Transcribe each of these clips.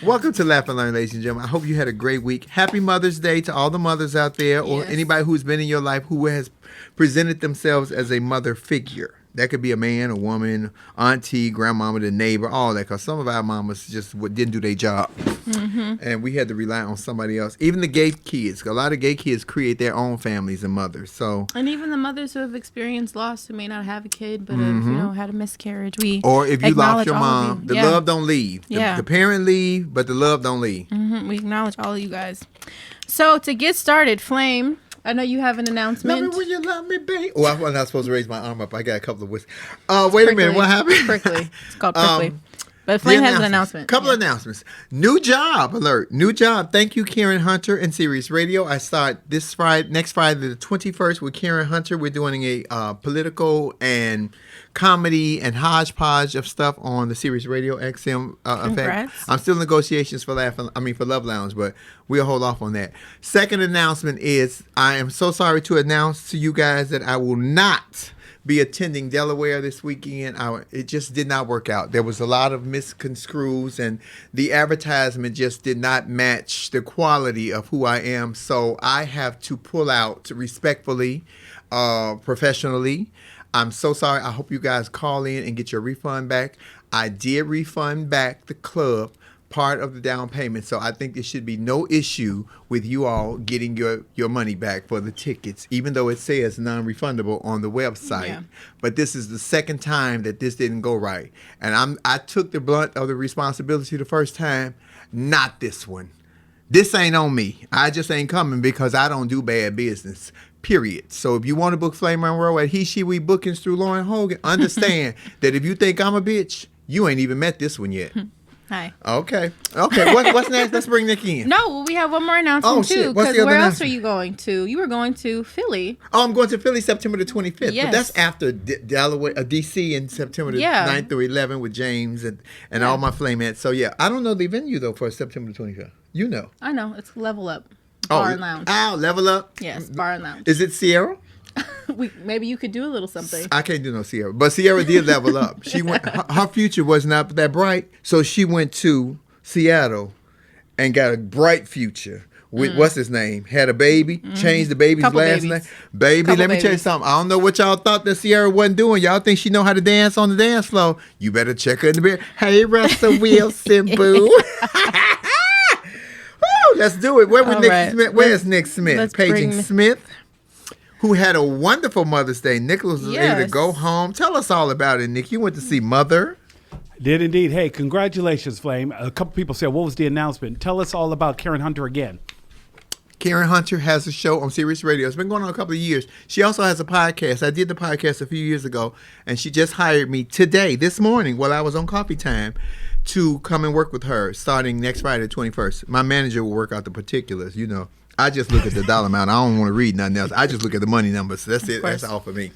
Welcome to Laugh and Learn, ladies and gentlemen. I hope you had a great week. Happy Mother's Day to all the mothers out there, or anybody who's been in your life who has presented themselves as a mother figure. That could be a man, a woman, auntie, grandmama, the neighbor, all that. Because some of our mamas just didn't do their job. Mm-hmm. And we had to rely on somebody else. Even the gay kids. A lot of gay kids create their own families and mothers. And even the mothers who have experienced loss, who may not have a kid, but have had a miscarriage. Or if you lost your mom, the love don't leave. The parent leave, but the love don't leave. Mm-hmm. We acknowledge all of you guys. So to get started, Flame, I know you have an announcement. Love me when you love me, babe. Oh, I'm not supposed to raise my arm up. I got a couple of whistles. Wait a minute. What happened? Prickly. It's called prickly. But Flame has an announcement. Couple of announcements. New job alert. New job. Thank you, Karen Hunter and Sirius Radio. I start next Friday, the 21st, with Karen Hunter. We're doing a political and comedy and hodgepodge of stuff on the Sirius Radio XM effect. I'm still in negotiations for Love Lounge, but we'll hold off on that. Second announcement is I am so sorry to announce to you guys that I will not be attending Delaware this weekend. It just did not work out. There was a lot of misconstrues, and the advertisement just did not match the quality of who I am. So I have to pull out respectfully, professionally. I'm so sorry. I hope you guys call in and get your refund back. I did refund back the club part of the down payment, so I think there should be no issue with you all getting your money back for the tickets, even though it says non-refundable on the website. Yeah. But this is the second time that this didn't go right, and I took the brunt of the responsibility the first time, not this one. This ain't on me. I just ain't coming because I don't do bad business. Period. So if you want to book Flame Monroe at He, She, We Bookings through Lauren Hogan, understand that if you think I'm a bitch, you ain't even met this one yet. Hi. Okay. What's next? Let's bring Nick in. No, we have one more announcement too. Because where else are you going to? You were going to Philly. Oh, I'm going to Philly September the 25th. Yes. But that's after Delaware, DC in September the 9th through 11th with James and all my Flamettes. So I don't know the venue though for September the 25th. You know. I know. It's Level Up Bar and Lounge. Oh, Level Up? Yes, Bar and Lounge. Is it Sierra? Maybe you could do a little something. I can't do no Sierra, but Sierra did level up. She went. Her future was not that bright, so she went to Seattle and got a bright future. With what's his name? Had a baby, changed the baby's last name. Baby, let me tell you something. I don't know what y'all thought that Sierra wasn't doing. Y'all think she know how to dance on the dance floor? You better check her in the bed. Hey, Russell Wilson, boo. Woo, let's do it. Where's Nick Smith? Paging Smith, who had a wonderful Mother's Day. Nicholas was able to go home. Tell us all about it, Nick. You went to see Mother. Did indeed. Hey, congratulations, Flame. A couple people said, what was the announcement? Tell us all about Karen Hunter again. Karen Hunter has a show on Sirius Radio. It's been going on a couple of years. She also has a podcast. I did the podcast a few years ago, and she just hired me today, this morning, while I was on coffee time, to come and work with her starting next Friday, the 21st. My manager will work out the particulars, you know. I just look at the dollar amount. I don't want to read nothing else. I just look at the money numbers. That's it. That's all for me.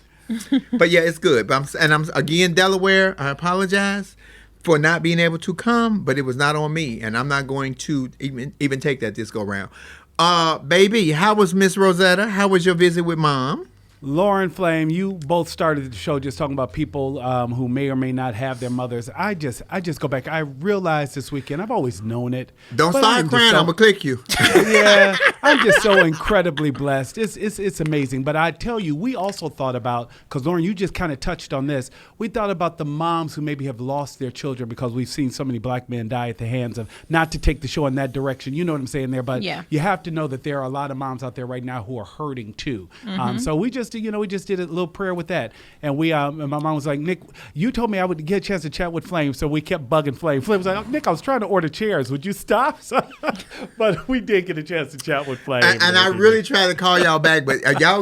But yeah, it's good. But I'm again, Delaware. I apologize for not being able to come, but it was not on me, and I'm not going to even take that this go round. Baby, how was Miss Rosetta? How was your visit with Mom? Lauren, Flame, you both started the show just talking about people who may or may not have their mothers. I just go back. I realized this weekend, I've always known it. Don't start crying. I'm going to click you. Yeah, I'm just so incredibly blessed. It's amazing. But I tell you, we also thought about, because Lauren, you just kind of touched on this, we thought about the moms who maybe have lost their children because we've seen so many black men die at the hands of, not to take the show in that direction, you know what I'm saying there, but you have to know that there are a lot of moms out there right now who are hurting too. So we just did a little prayer with that. And and my mom was like, Nick, you told me I would get a chance to chat with Flame, so we kept bugging Flame. Flame was like, Nick, I was trying to order chairs. Would you stop? But we did get a chance to chat with Flame. And I really tried to call y'all back, but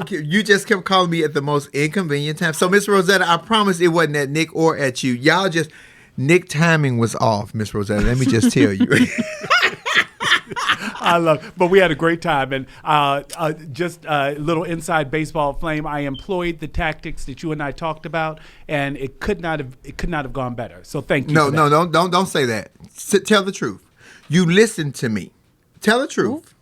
you just kept calling me at the most inconvenient time. So, Miss Rosetta, I promise it wasn't at Nick or at you. Nick timing was off, Miss Rosetta. Let me just tell you. But we had a great time, and just a little inside baseball, Flame. I employed the tactics that you and I talked about, and it could not have gone better. So thank you. No, don't say that. Tell the truth. You listened to me. Tell the truth.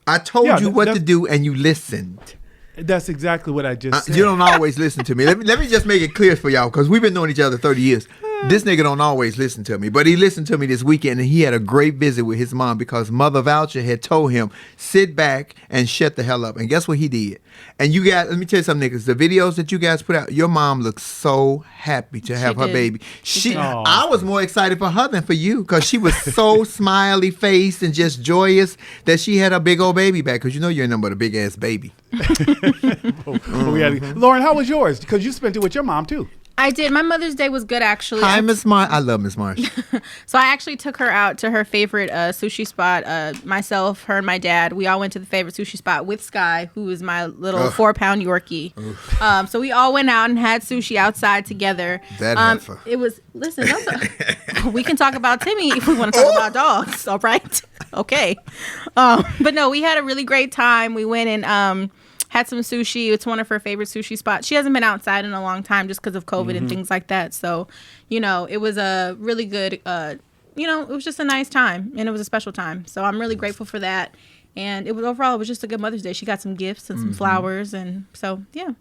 I told you what to do, and you listened. That's exactly what I just said. You don't always listen to me. Let me just make it clear for y'all, because we've been knowing each other 30 years. This nigga don't always listen to me, but he listened to me this weekend, and he had a great visit with his mom because Mother Voucher had told him, sit back and shut the hell up. And guess what he did? And you guys, let me tell you something, niggas. The videos that you guys put out, your mom looks so happy to have her did. baby. She did. I was more excited for her than for you because she was so smiley faced and just joyous that she had a big old baby back. Because you know you're nothing but a big ass baby. Lauren, how was yours? Because you spent it with your mom too. I did. My Mother's Day was good, actually. Hi, Miss Marsh. I love Miss Marsh. So I actually took her out to her favorite sushi spot. Myself, her, and my dad. We all went to the favorite sushi spot with Sky, who is my little 4-pound Yorkie. So we all went out and had sushi outside together. That heifer. It was, listen, we can talk about Timmy if we want to talk about dogs. All right. Okay. But no, we had a really great time. We went and had some sushi. It's one of her favorite sushi spots. She hasn't been outside in a long time just because of COVID and things like that. So, it was a really good, it was just a nice time, and it was a special time. So I'm really grateful for that. And it was just a good Mother's Day. She got some gifts and some flowers, and so yeah.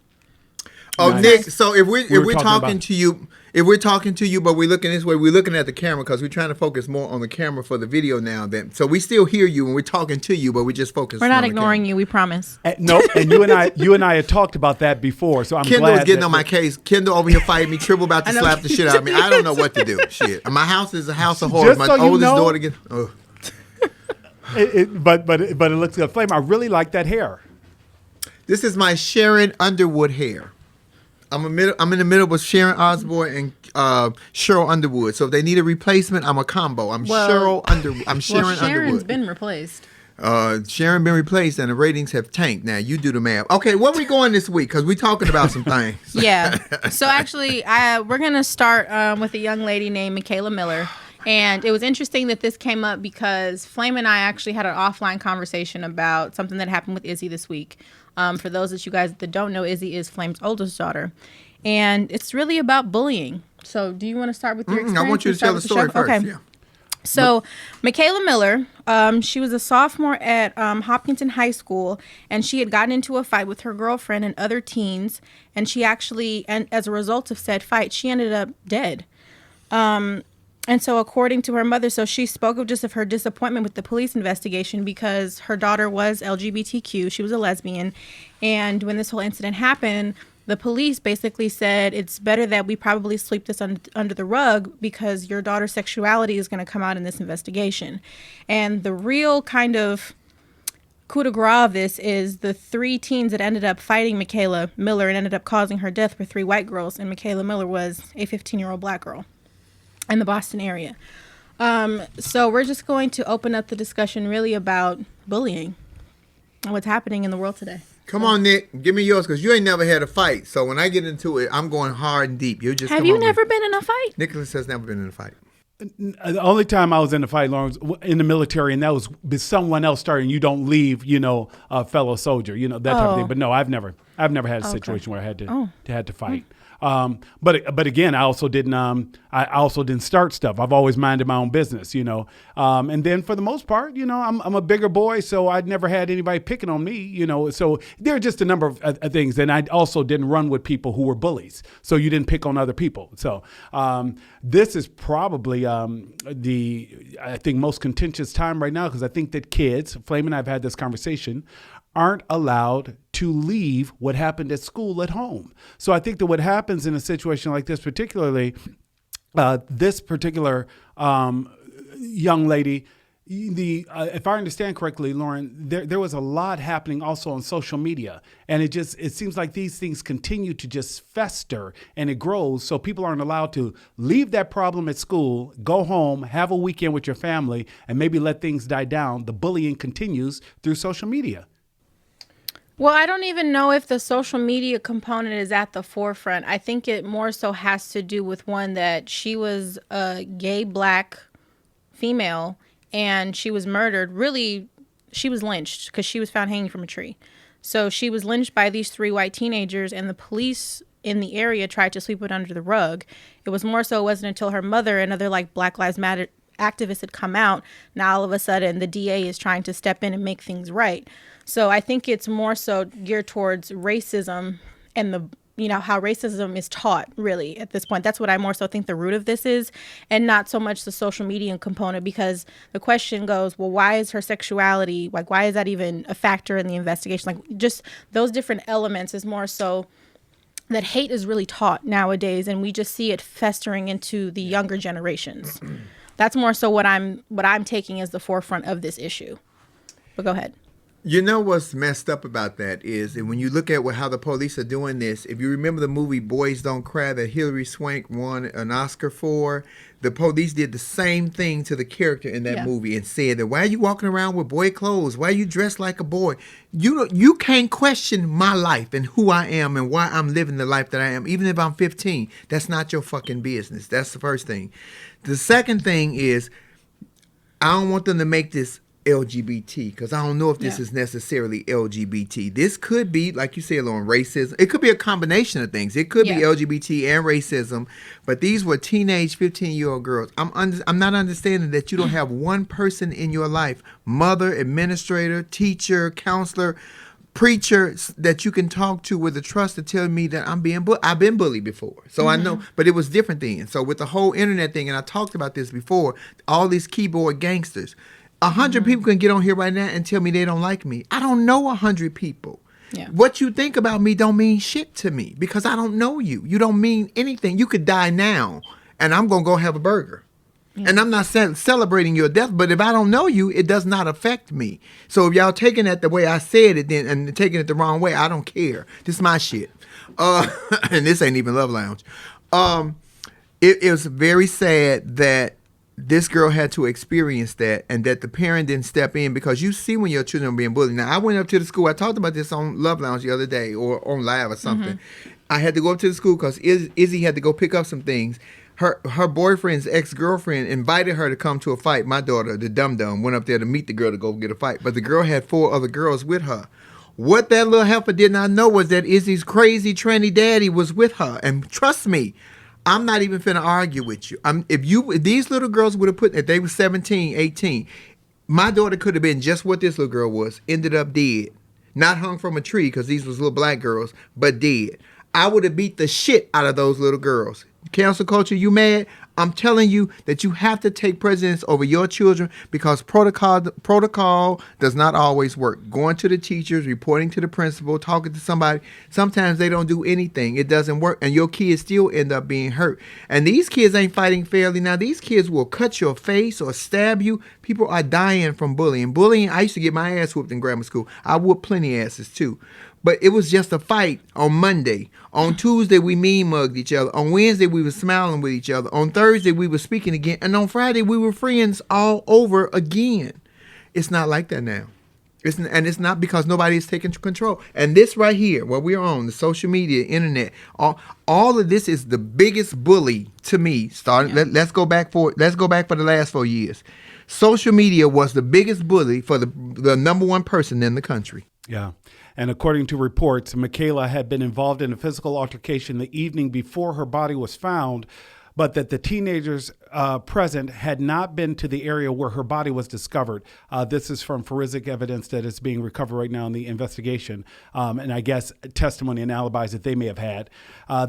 Oh, Nice. Nick. So if we're talking talking about- to you, but we're looking this way, we're looking at the camera because we're trying to focus more on the camera for the video now. So we still hear you when we're talking to you, but we just focus. We're not ignoring you. We promise. No, and you and I had talked about that before. So I'm Kendall glad was getting that- on my case. Kendall over here fighting me. Triple about to know. slap the shit out of me. I don't know what to do. Shit. My house is a house of horrors. Just My so you oldest know- daughter gets. Oh. But it looks good. Flame, I really like that hair. This is my Sharon Underwood hair. I'm in the middle with Sharon Osbourne and Cheryl Underwood. So if they need a replacement, I'm a combo. I'm Sharon Sharon's Underwood. been replaced. Sharon been replaced and the ratings have tanked. Now you do the math. Okay, where we going this week? Because we're talking about some things. Yeah. So actually, we're going to start with a young lady named Mikayla Miller. And it was interesting that this came up because Flame and I actually had an offline conversation about something that happened with Izzy this week. For those of you guys that don't know, Izzy is Flame's oldest daughter. And it's really about bullying. So do you want to start with your experience? I want you to tell the story first. Okay. Yeah. So Mikayla Miller, she was a sophomore at Hopkinton High School, and she had gotten into a fight with her girlfriend and other teens. And she actually, and as a result of said fight, she ended up dead. And so according to her mother, so she spoke of her disappointment with the police investigation because her daughter was LGBTQ. She was a lesbian. And when this whole incident happened, the police basically said it's better that we probably sweep this under the rug because your daughter's sexuality is going to come out in this investigation. And the real kind of coup de grace of this is the 3 teens that ended up fighting Mikayla Miller and ended up causing her death were 3 white girls. And Mikayla Miller was a 15-year-old black girl in the Boston area. So we're just going to open up the discussion really about bullying and what's happening in the world today. Come on, Nick. Give me yours because you ain't never had a fight. So when I get into it, I'm going hard and deep. You just Have you never been in a fight? Nicholas has never been in a fight. The only time I was in a fight, Lauren, was in the military, and that was with someone else starting. You don't leave, a fellow soldier, that type of thing. But no, I've never had a situation where I had to fight. But again, I also didn't start stuff. I've always minded my own business, and then for the most part, I'm a bigger boy, so I'd never had anybody picking on me, so there are just a number of things. And I also didn't run with people who were bullies. So you didn't pick on other people. So, this is probably, I think most contentious time right now, because I think that kids, Flame and I have had this conversation, aren't allowed to leave what happened at school at home. So I think that what happens in a situation like this, particularly this particular young lady, if I understand correctly, Lauren, there was a lot happening also on social media. And it seems like these things continue to just fester and it grows. So people aren't allowed to leave that problem at school, go home, have a weekend with your family, and maybe let things die down. The bullying continues through social media. Well, I don't even know if the social media component is at the forefront. I think it more so has to do with one that she was a gay black female and she was murdered. Really, she was lynched because she was found hanging from a tree. So she was lynched by these 3 white teenagers, and the police in the area tried to sweep it under the rug. It was more so it wasn't until her mother and other Black Lives Matter activists had come out. Now all of a sudden the DA is trying to step in and make things right. So I think it's more so geared towards racism and the how racism is taught really at this point. That's what I more so think the root of this is, and not so much the social media component, because the question goes, well, why is her sexuality, like, why is that even a factor in the investigation? Like, just those different elements is more so that hate is really taught nowadays, and we just see it festering into the younger generations. That's more so what I'm taking as the forefront of this issue. But go ahead. You know what's messed up about that is, and when you look at how the police are doing this, if you remember the movie Boys Don't Cry that Hilary Swank won an Oscar for, the police did the same thing to the character in that movie and said that, why are you walking around with boy clothes? Why are you dressed like a boy? You can't question my life and who I am and why I'm living the life that I am, even if I'm 15. That's not your fucking business. That's the first thing. The second thing is, I don't want them to make this LGBT, because I don't know if this is necessarily LGBT. This could be, like you said, Lauren, racism. It could be a combination of things. It could be LGBT and racism, but these were teenage 15-year-old girls. I'm not understanding that you don't have one person in your life, mother, administrator, teacher, counselor, preacher, that you can talk to with a trust to tell me that I've been bullied before. So I know, but it was different then. So with the whole internet thing, and I talked about this before, all these keyboard gangsters, 100 people can get on here right now and tell me they don't like me. I don't know 100 people. Yeah. What you think about me don't mean shit to me, because I don't know you. You don't mean anything. You could die now, and I'm going to go have a burger. Yeah. And I'm not celebrating your death, but if I don't know you, it does not affect me. So if y'all taking it the way I said it then and taking it the wrong way, I don't care. This is my shit. And this ain't even Love Lounge. It was very sad that this girl had to experience that, and that the parent didn't step in, because you see when your children are being bullied. Now, I went up to the school. I talked about this on Love Lounge the other day, or on live or something. I had to go up to the school because Izzy had to go pick up some things. Her boyfriend's ex-girlfriend invited her to come to a fight. My daughter, the dum-dum, went up there to meet the girl to go get a fight. But the girl had 4 other girls with her. What that little heifer did not know was that Izzy's crazy tranny daddy was with her. And trust me, I'm not even finna argue with you. If these little girls would have if they were 17, 18, my daughter could have been just what this little girl was, ended up dead. Not hung from a tree, because these was little black girls, but dead. I would have beat the shit out of those little girls. Cancel culture, you mad? I'm telling you that you have to take precedence over your children, because protocol does not always work. Going to the teachers, reporting to the principal, talking to somebody, sometimes they don't do anything. It doesn't work, and your kids still end up being hurt. And these kids ain't fighting fairly. Now, these kids will cut your face or stab you. People are dying from bullying. Bullying, I used to get my ass whooped in grammar school. I whooped plenty asses too. But it was just a fight on Monday. On Tuesday, we mean mugged each other. On Wednesday, we were smiling with each other. On Thursday, we were speaking again. And on Friday, we were friends all over again. It's not like that now. It's not because nobody is taking control. And this right here, what we're on, the social media, internet, all of this is the biggest bully to me. Let's go back for the last 4 years. Social media was the biggest bully for the number one person in the country. Yeah. And according to reports, Mikayla had been involved in a physical altercation the evening before her body was found, but that the teenagers present had not been to the area where her body was discovered. This is from forensic evidence that is being recovered right now in the investigation, and I guess testimony and alibis that they may have had.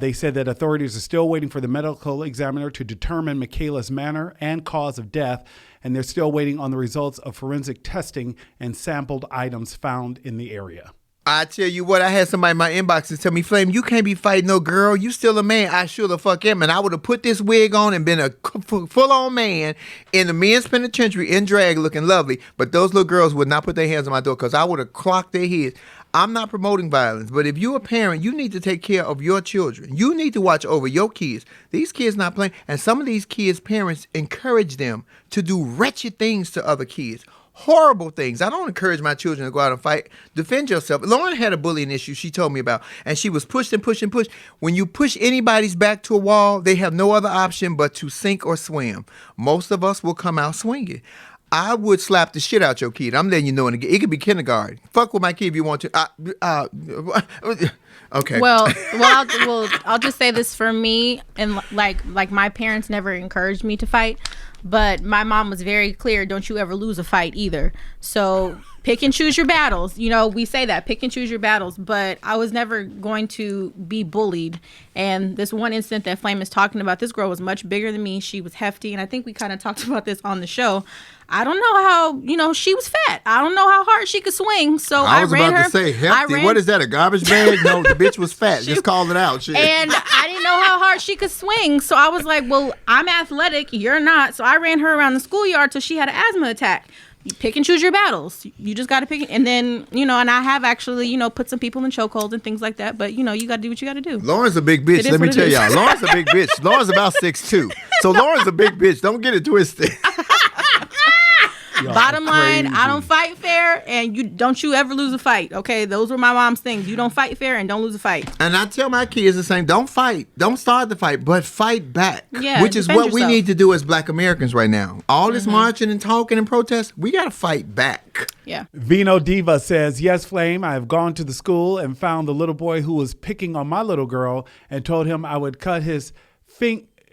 They said that authorities are still waiting for the medical examiner to determine Mikayla's manner and cause of death, and they're still waiting on the results of forensic testing and sampled items found in the area. I tell you what, I had somebody in my inbox to tell me, Flame, you can't be fighting no girl. You still a man. I sure the fuck am. And I would have put this wig on and been a full-on man in the men's penitentiary in drag looking lovely. But those little girls would not put their hands on my door, because I would have clocked their heads. I'm not promoting violence, but if you're a parent, you need to take care of your children. You need to watch over your kids. These kids not playing. And some of these kids' parents encourage them to do wretched things to other kids. Horrible things. I don't encourage my children to go out and fight. Defend yourself. Lauren had a bullying issue she told me about, and she was pushed and pushed and pushed. When you push anybody's back to a wall, they have no other option but to sink or swim. Most of us will come out swinging. I would slap the shit out your kid. I'm letting you know. It could be kindergarten. Fuck with my kid if you want to. Okay. Well, I'll just say this for me, and like my parents never encouraged me to fight, but my mom was very clear: don't you ever lose a fight either. So pick and choose your battles. You know, we say that, pick and choose your battles, but I was never going to be bullied. And this one incident that Flame is talking about, this girl was much bigger than me. She was hefty. And I think we kind of talked about this on the show. I don't know how, you know, she was fat. I don't know how hard she could swing. So I was ran about her, to say, hefty. What is that, a garbage bag? No, the bitch was fat. Just call it out. Shit. And I didn't know how hard she could swing. So I was like, well, I'm athletic. You're not. So I ran her around the schoolyard till she had an asthma attack. You pick and choose your battles. You just got to pick it. And then, you know, and I have actually, you know, put some people in chokeholds and things like that. But, you know, you got to do what you got to do. Lauren's a big bitch. Let me tell y'all. Lauren's a big bitch. Lauren's about 6'2". So Lauren's a big bitch. Don't get it twisted. Bottom line, I don't fight fair, and you ever lose a fight. Okay, those were my mom's things. You don't fight fair and don't lose a fight. And I tell my kids the same: don't fight, don't start the fight, but fight back. Yeah, which is what we need to do as Black Americans right now. All this marching and talking and protest, we got to fight back. Yeah. Vino Diva says, yes, Flame, I have gone to the school and found the little boy who was picking on my little girl and told him I would cut his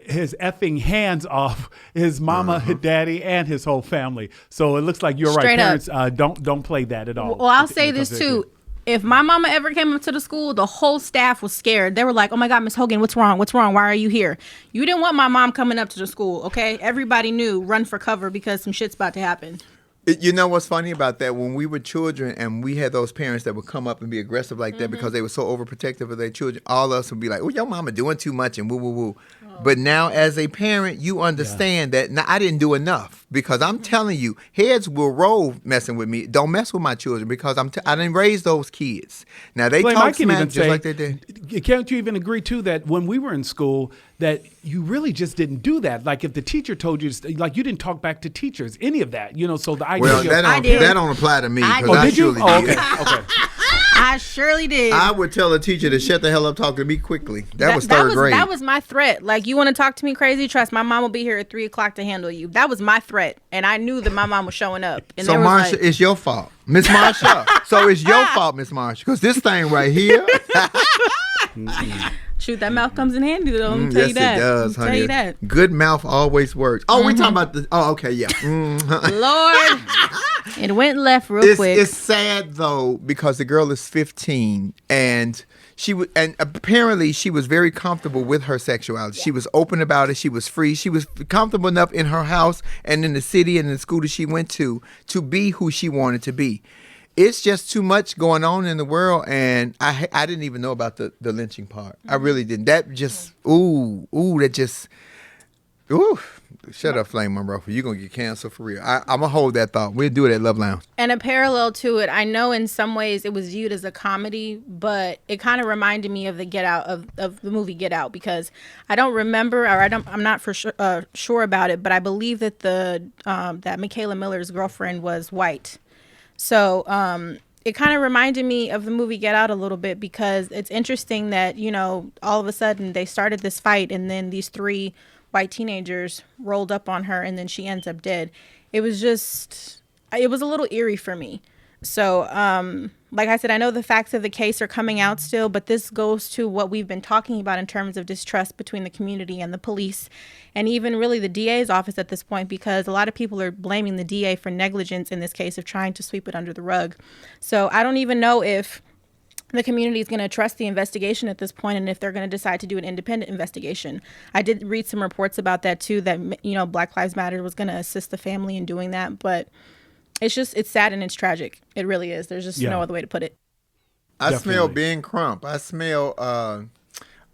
effing hands off his mama, his daddy, and his whole family. So it looks like you're Straight right. up. Parents, don't play that at all. Well, I'll say this too. If my mama ever came up to the school, the whole staff was scared. They were like, oh my God, Miss Hogan, what's wrong? What's wrong? Why are you here? You didn't want my mom coming up to the school, okay? Everybody knew, run for cover because some shit's about to happen. You know what's funny about that? When we were children and we had those parents that would come up and be aggressive like that because they were so overprotective of their children, all of us would be like, oh, your mama doing too much and woo, woo, woo. But now as a parent, you understand that I didn't do enough because I'm telling you, heads will roll messing with me. Don't mess with my children because I didn't raise those kids. Now, they Flame, talk smack just like they did. Can't you even agree, too, that when we were in school, that you really just didn't do that? Like if the teacher told you, like you didn't talk back to teachers, any of that, you know, so the idea Well, that don't apply to me because I surely did. Okay. I surely did. I would tell a teacher to shut the hell up talking to me quickly. That was third grade. That was my threat. Like, you want to talk to me crazy? Trust my mom will be here at 3:00 to handle you. That was my threat. And I knew that my mom was showing up. And so, Marsha, it's your fault. Miss Marsha. So it's your fault, Miss Marsha. Because this thing right here. Shoot, that mouth comes in handy, though. I'm tell you that. Yes, it does, honey. Tell you that. Good mouth always works. Oh, we talking about the... Oh, okay, yeah. Lord. It went left real quick. It's sad, though, because the girl is 15, and apparently she was very comfortable with her sexuality. Yeah. She was open about it. She was free. She was comfortable enough in her house and in the city and in the school that she went to be who she wanted to be. It's just too much going on in the world, and I didn't even know about the lynching part. I really didn't. That just, shut up, Flame Monroe. You're going to get canceled for real. I'm going to hold that thought. We'll do it at Love Lounge. And a parallel to it, I know in some ways it was viewed as a comedy, but it kind of reminded me of the Get Out, of the movie Get Out, because I don't remember, or I'm not for sure about it, but I believe that that Mikayla Miller's girlfriend was white. So it kind of reminded me of the movie Get Out a little bit, because it's interesting that, you know, all of a sudden they started this fight and then these 3 white teenagers rolled up on her and then she ends up dead. It was a little eerie for me. So, like I said, I know the facts of the case are coming out still, but this goes to what we've been talking about in terms of distrust between the community and the police, and even really the DA's office at this point, because a lot of people are blaming the DA for negligence in this case of trying to sweep it under the rug. So I don't even know if the community is going to trust the investigation at this point, and if they're going to decide to do an independent investigation. I did read some reports about that too, that, you know, Black Lives Matter was going to assist the family in doing that, but it's sad and it's tragic. It really is. There's just no other way to put it. I smell Ben Crump. I smell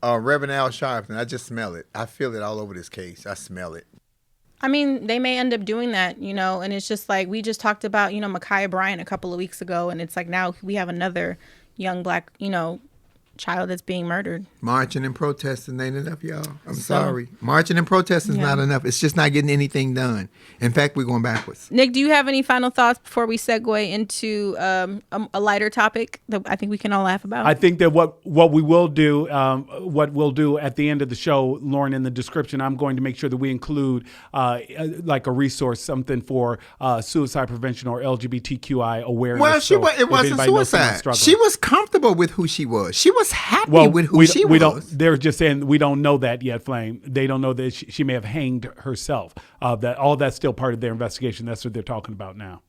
Reverend Al Sharpton. I just smell it. I feel it all over this case. I smell it. I mean, they may end up doing that, you know, and it's just like we just talked about, you know, Ma'Khia Bryant a couple of weeks ago, and it's like now we have another young Black, you know, child that's being murdered. Marching and protesting ain't enough, y'all. I'm sorry. Marching and protesting is not enough. It's just not getting anything done. In fact, we're going backwards. Nick, do you have any final thoughts before we segue into a lighter topic that I think we can all laugh about? I think that what we will do, what we'll do at the end of the show, Lauren, in the description, I'm going to make sure that we include like a resource, something for suicide prevention or LGBTQI awareness. Well, it wasn't suicide. She was comfortable with who she was. She was happy with who she was. They're just saying we don't know that yet, Flame. They don't know that she may have hanged herself. That all that's still part of their investigation. That's what they're talking about now.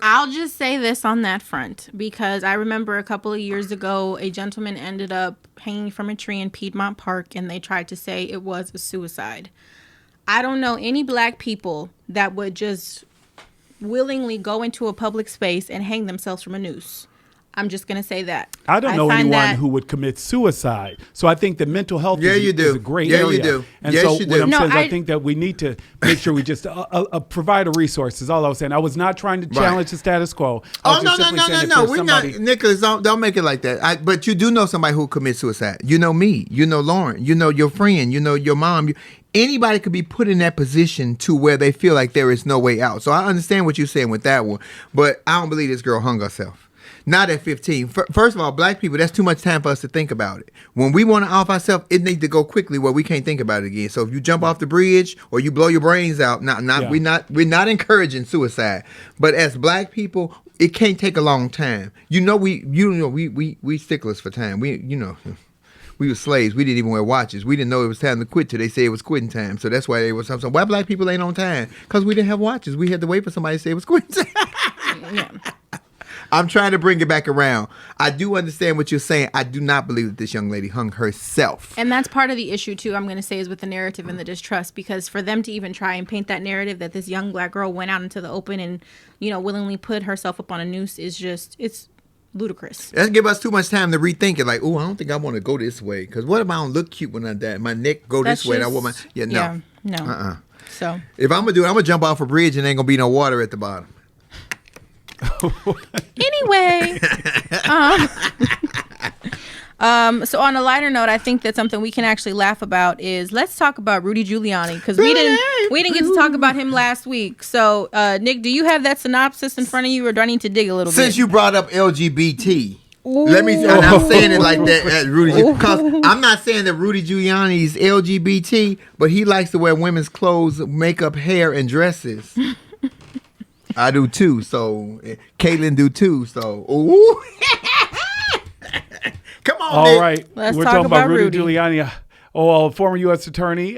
I'll just say this on that front, because I remember a couple of years ago, a gentleman ended up hanging from a tree in Piedmont Park, and they tried to say it was a suicide. I don't know any black people that would just willingly go into a public space and hang themselves from a noose. I'm just going to say that. I don't know find anyone that- who would commit suicide. So I think that mental health Yeah, you is do. a great Yeah, area. you do. And Yes, so you what do. I'm No, saying is I I- think that we need to make sure we just provide a resource is all I was saying. I was not trying to challenge the status quo. I Oh, was no, just no, simply no, saying no, if no. there's We're somebody- not, Nicholas, don't make it like that. But you do know somebody who commits suicide. You know me. You know Lauren. You know your friend. You know your mom. Anybody could be put in that position to where they feel like there is no way out. So I understand what you're saying with that one. But I don't believe this girl hung herself. Not at 15. First of all, black people, that's too much time for us to think about it. When we want to off ourselves, it needs to go quickly where we can't think about it again. So if you jump off the bridge or you blow your brains out, we're not encouraging suicide. But as black people, it can't take a long time. We sticklers for time. We were slaves. We didn't even wear watches. We didn't know it was time to quit till they say it was quitting time. So that's why they was something. Why black people ain't on time? Because we didn't have watches. We had to wait for somebody to say it was quitting time. Yeah. I'm trying to bring it back around. I do understand what you're saying. I do not believe that this young lady hung herself. And that's part of the issue, too, I'm going to say, is with the narrative and the distrust. Because for them to even try and paint that narrative that this young black girl went out into the open and, willingly put herself up on a noose is just, it's ludicrous. That give us too much time to rethink it. Like, oh, I don't think I want to go this way. Because what if I don't look cute when I die? My neck go That's this way. And I just- want my... Yeah, no. no. So, If I'm going to do it, I'm going to jump off a bridge and ain't going to be no water at the bottom. anyway. So on a lighter note, I think that something we can actually laugh about is let's talk about Rudy Giuliani, because we didn't get to talk about him last week. So Nick, do you have that synopsis in front of you, or do I need to dig a little bit? Since you brought up LGBT, let me. And I'm saying it like that, Rudy, because I'm not saying that Rudy Giuliani is LGBT, but he likes to wear women's clothes, makeup, hair, and dresses. I do too. So Caitlin do too. So ooh. Come on, All Nick. right. Let's We're talk talking about about Rudy Rudy. Giuliani. A former U.S. attorney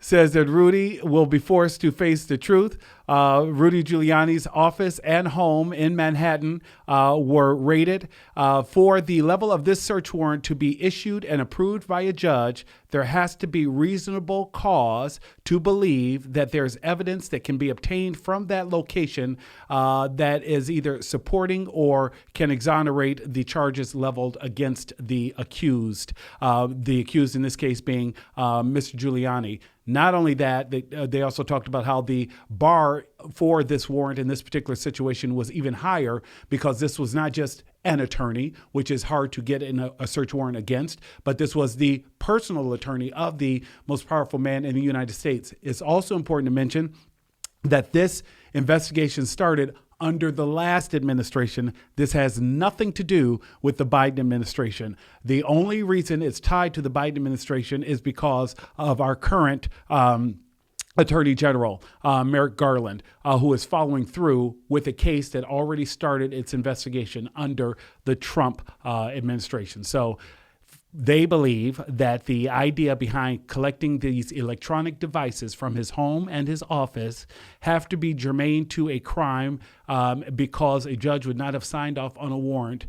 says that Rudy will be forced to face the truth. Rudy Giuliani's office and home in Manhattan were raided. For the level of this search warrant to be issued and approved by a judge, there has to be reasonable cause to believe that there's evidence that can be obtained from that location that is either supporting or can exonerate the charges leveled against the accused. The accused in this case being Mr. Giuliani. Not only that, they also talked about how the bar for this warrant in this particular situation was even higher, because this was not just an attorney, which is hard to get in a search warrant against, but this was the personal attorney of the most powerful man in the United States. It's also important to mention that this investigation started under the last administration. This has nothing to do with the Biden administration. The only reason it's tied to the Biden administration is because of our current Attorney General, Merrick Garland, who is following through with a case that already started its investigation under the Trump administration. So they believe that the idea behind collecting these electronic devices from his home and his office have to be germane to a crime, because a judge would not have signed off on a warrant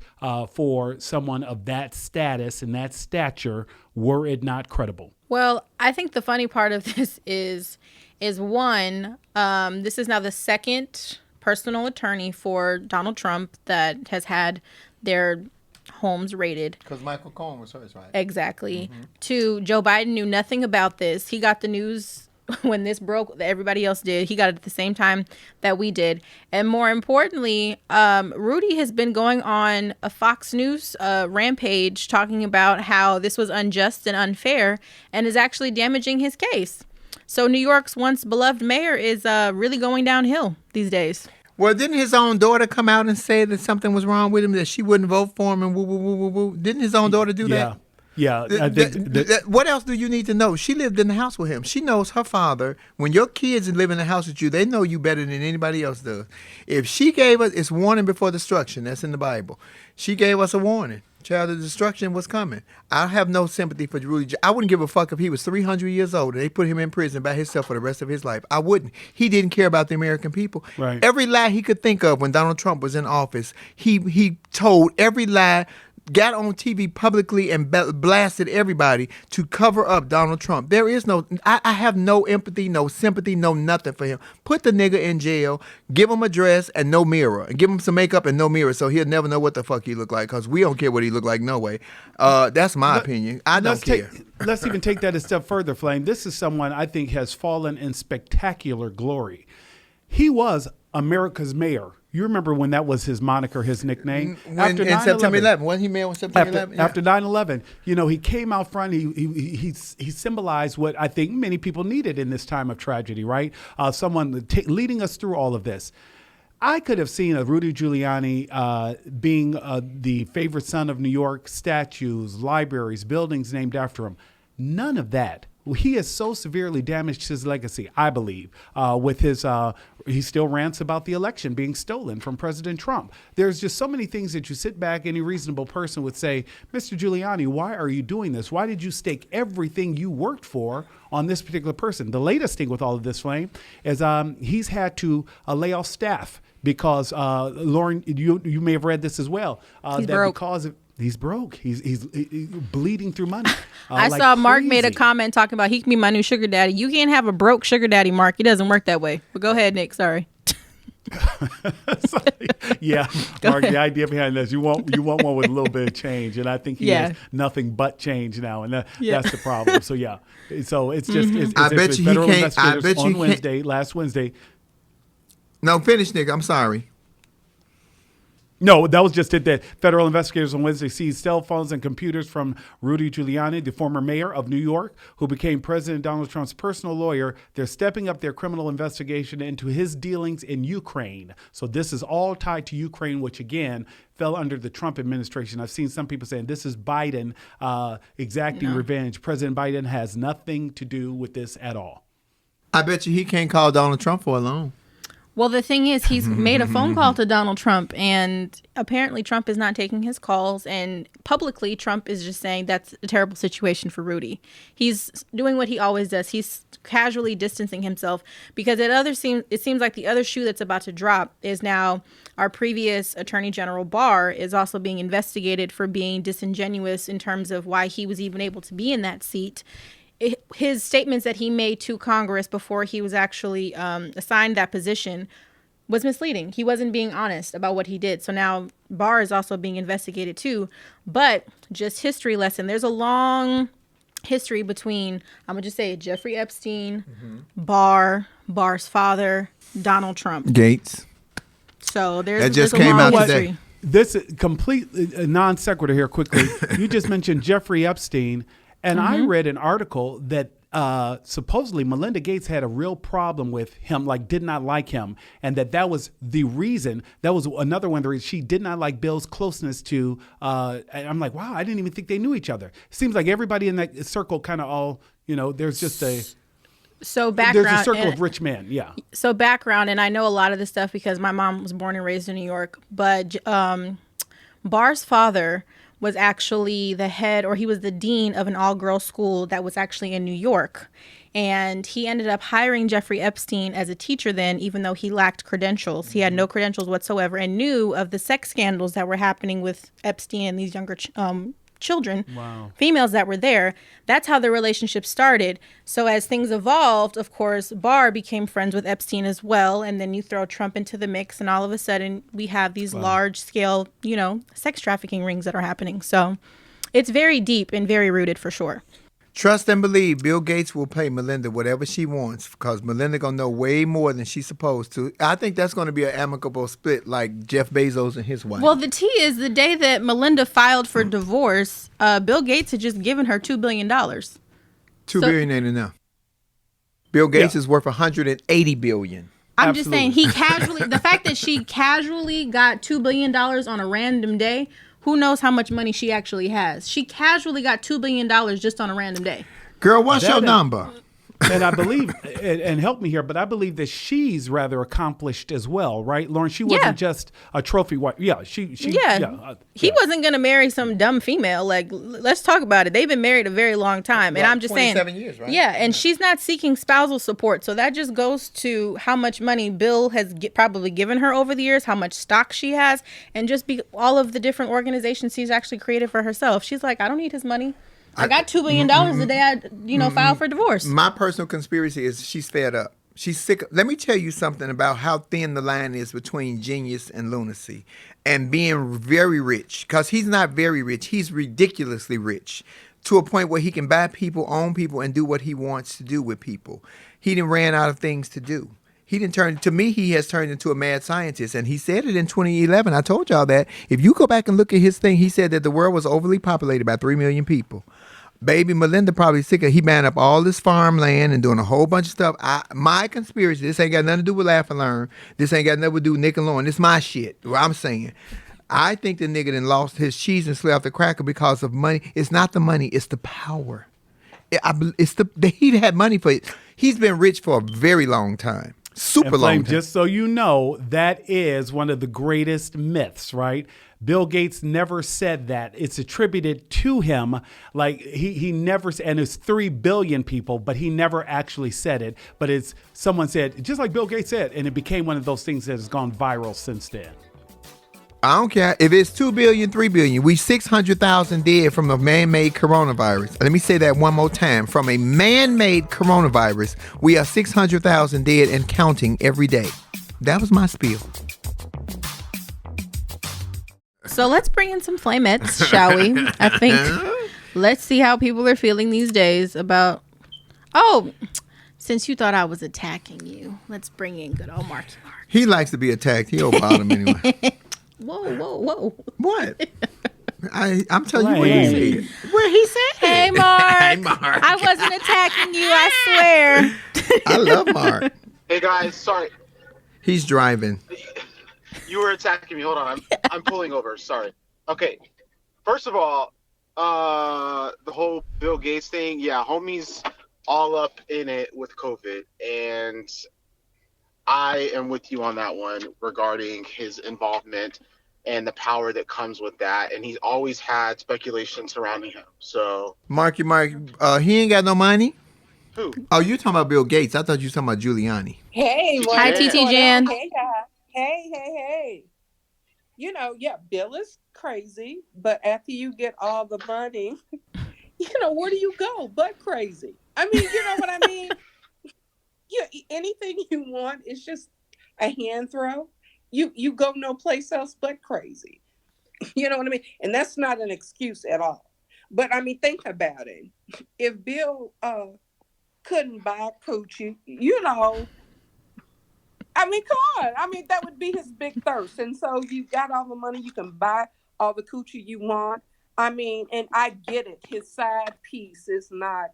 for someone of that status and that stature were it not credible. Well, I think the funny part of this is one, this is now the second personal attorney for Donald Trump that has had their homes raided. Because Michael Cohen was hers, right? Exactly. Two, Joe Biden knew nothing about this. He got the news when this broke. Everybody else did. He got it at the same time that we did. And more importantly, Rudy has been going on a Fox News rampage talking about how this was unjust and unfair and is actually damaging his case. So New York's once beloved mayor is really going downhill these days. Well, didn't his own daughter come out and say that something was wrong with him, that she wouldn't vote for him, and woo, woo, woo, woo, woo? Didn't his own daughter do that? Yeah. I think What else do you need to know? She lived in the house with him. She knows her father. When your kids live in the house with you, they know you better than anybody else does. If she gave us, it's warning before destruction. That's in the Bible. She gave us a warning. Child of destruction was coming. I have no sympathy for Rudy. I wouldn't give a fuck if he was 300 years old and they put him in prison by himself for the rest of his life. I wouldn't. He didn't care about the American people. Right. Every lie he could think of when Donald Trump was in office, he told every lie, got on TV publicly and blasted everybody to cover up Donald Trump. There is no, I have no empathy, no sympathy, no nothing for him. Put the nigga in jail, give him a dress and no mirror, and give him some makeup and no mirror so he'll never know what the fuck he look like, because we don't care what he look like no way. That's my opinion. I don't care. Let's even take that a step further, Flame. This is someone I think has fallen in spectacular glory. He was America's mayor. You remember when that was his moniker, his nickname? After in September 11. Wasn't he mayor on September 11? After 9/11, he came out front. He symbolized what I think many people needed in this time of tragedy, right? Someone leading us through all of this. I could have seen a Rudy Giuliani being the favorite son of New York, statues, libraries, buildings named after him. None of that. He has so severely damaged his legacy, I believe, with his, he still rants about the election being stolen from President Trump. There's just so many things that you sit back, any reasonable person would say, Mr. Giuliani, why are you doing this? Why did you stake everything you worked for on this particular person? The latest thing with all of this, Flame, is he's had to lay off staff because, Lauren, you may have read this as well. He's broke. Because of, he's broke. He's bleeding through money. I saw Mark made a comment talking about he can be my new sugar daddy. You can't have a broke sugar daddy, Mark. It doesn't work that way. But go ahead, Nick. Sorry. Yeah, Mark. The idea behind this, you want one with a little bit of change, and I think he has nothing but change now, and that's the problem. So so it's just. It's, I bet you he can't. I bet you on last Wednesday. No, finish, Nick. I'm sorry. No, that was just it. That federal investigators on Wednesday seized cell phones and computers from Rudy Giuliani, the former mayor of New York, who became President Donald Trump's personal lawyer. They're stepping up their criminal investigation into his dealings in Ukraine. So this is all tied to Ukraine, which again fell under the Trump administration. I've seen some people saying this is Biden exacting revenge. President Biden has nothing to do with this at all. I bet you he can't call Donald Trump for a loan. Well, the thing is, he's made a phone call to Donald Trump, and apparently Trump is not taking his calls. And publicly, Trump is just saying that's a terrible situation for Rudy. He's doing what he always does. He's casually distancing himself because it seems like the other shoe that's about to drop is now our previous Attorney General Barr is also being investigated for being disingenuous in terms of why he was even able to be in that seat. His statements that he made to Congress before he was actually assigned that position was misleading. He wasn't being honest about what he did. So now Barr is also being investigated too. But just history lesson. There's a long history between, I'm going to just say Jeffrey Epstein, Barr's father, Donald Trump. Gates. So there's that just there's a came long out history. today. This is complete non sequitur here quickly. You just mentioned Jeffrey Epstein. And I read an article that supposedly Melinda Gates had a real problem with him, like did not like him. And that was the reason. That was another one of the reasons she did not like Bill's closeness to. And I'm like, wow, I didn't even think they knew each other. It seems like everybody in that circle kind of all, there's just a. So background. There's a circle of rich men, yeah. So background, and I know a lot of this stuff because my mom was born and raised in New York. But Barr's father was actually the head, or he was the dean of an all-girls school that was actually in New York. And he ended up hiring Jeffrey Epstein as a teacher then, even though he lacked credentials. He had no credentials whatsoever and knew of the sex scandals that were happening with Epstein and these younger children, females that were there. That's how the relationship started. So as things evolved, of course, Barr became friends with Epstein as well. And then you throw Trump into the mix and all of a sudden we have these large scale, sex trafficking rings that are happening. So it's very deep and very rooted for sure. Trust and believe Bill Gates will pay Melinda whatever she wants because Melinda going to know way more than she's supposed to. I think that's going to be an amicable split like Jeff Bezos and his wife. Well, the tea is the day that Melinda filed for divorce, Bill Gates had just given her $2 billion. $2 billion ain't enough. Bill Gates is worth $180 billion. I'm just saying the fact that she casually got $2 billion on a random day, who knows how much money she actually has? She casually got $2 billion just on a random day. Girl, what's your number? And I believe, and help me here, but I believe that she's rather accomplished as well, right, Lauren? She wasn't Yeah. just a trophy wife. Yeah, He wasn't going to marry some dumb female. Like, let's talk about it. They've been married a very long time. And Like I'm just saying. 27 years, right? Yeah, and she's not seeking spousal support. So that just goes to how much money Bill has probably given her over the years, how much stock she has, and just all of the different organizations she's actually created for herself. She's like, I don't need his money. I got $2 billion the day I, filed for divorce. My personal conspiracy is she's fed up. She's sick. Let me tell you something about how thin the line is between genius and lunacy and being very rich. Because he's not very rich. He's ridiculously rich to a point where he can buy people, own people, and do what he wants to do with people. He done ran out of things to do. He has turned into a mad scientist. And he said it in 2011. I told y'all that. If you go back and look at his thing, he said that the world was overly populated by 3 million people. Baby Melinda probably sick of he buying up all this farmland and doing a whole bunch of stuff. My conspiracy, this ain't got nothing to do with Laugh and Learn. This ain't got nothing to do with Nick and Lauren. This my shit. What I'm saying. I think the nigga done lost his cheese and slid off the cracker because of money. It's not the money, it's the power. He had money for it. He's been rich for a very long time. Super And long Flame, time. just so you know, that is one of the greatest myths, right? Bill Gates never said that. It's attributed to him. Like he never, and it's 3 billion people, but he never actually said it. But it's someone said, just like Bill Gates said, and it became one of those things that has gone viral since then. I don't care if it's 2 billion, 3 billion. We 600,000 dead from a man-made coronavirus. Let me say that one more time. From a man-made coronavirus, we are 600,000 dead and counting every day. That was my spiel. So let's bring in some Flamettes, shall we? I think let's see how people are feeling these days about, since you thought I was attacking you, let's bring in good old Marky Mark. He likes to be attacked. He'll bottom anyway. Whoa. What? I'm telling you what he Flame. said. What he said? Hey, Mark. Hey, Mark. I wasn't attacking you, I swear. I love Mark. Hey guys, sorry. He's driving. You were attacking me. Hold on. I'm pulling over. Sorry. Okay. First of all, the whole Bill Gates thing, yeah, homie's all up in it with COVID. And I am with you on that one regarding his involvement and the power that comes with that. And he's always had speculation surrounding him. So Mark, he ain't got no money? who? Oh, you talking about Bill Gates. I thought you were talking about Giuliani. Hey, Hi, what's TT going on? Jan. Hey, guys. Hey. Bill is crazy, but after you get all the money, where do you go but crazy? I mean, you know what I mean? Anything you want is just a hand throw. You go no place else but crazy. You know what I mean? And that's not an excuse at all. But I mean, think about it. If Bill couldn't buy coochie, I mean, come on. I mean, that would be his big thirst. And so you got all the money, you can buy all the coochie you want. I mean, and I get it. His side piece is not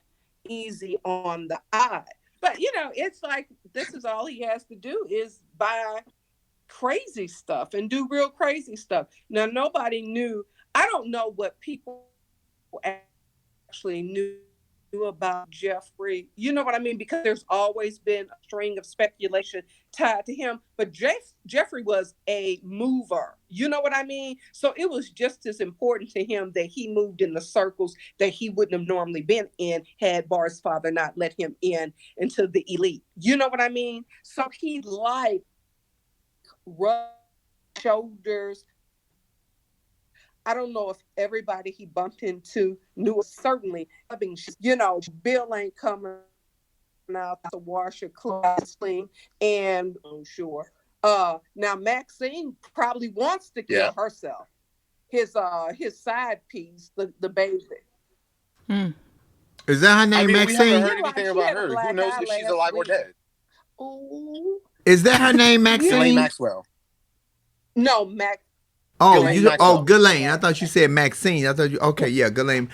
easy on the eye. But, it's like this is all he has to do is buy crazy stuff and do real crazy stuff. Now, nobody knew. I don't know what people actually knew about Jeffrey. You know what I mean? Because there's always been a string of speculation tied to him. But Jeffrey was a mover. You know what I mean? So it was just as important to him that he moved in the circles that he wouldn't have normally been in had Barr's father not let him in into the elite. You know what I mean? So he liked rough shoulders. I don't know if everybody he bumped into knew. Certainly, Bill ain't coming out to wash your clothes clean, and I'm sure. Now Maxine probably wants to kill herself. His side piece, the baby. Is that her name, We Maxine? haven't heard anything about her. Who knows if she's alive or dead? Ooh. Is that her name, Ghislaine Maxine? Maxwell. No, Max. Ghislaine Maxwell. Ghislaine. I thought you said Maxine. I thought Ghislaine.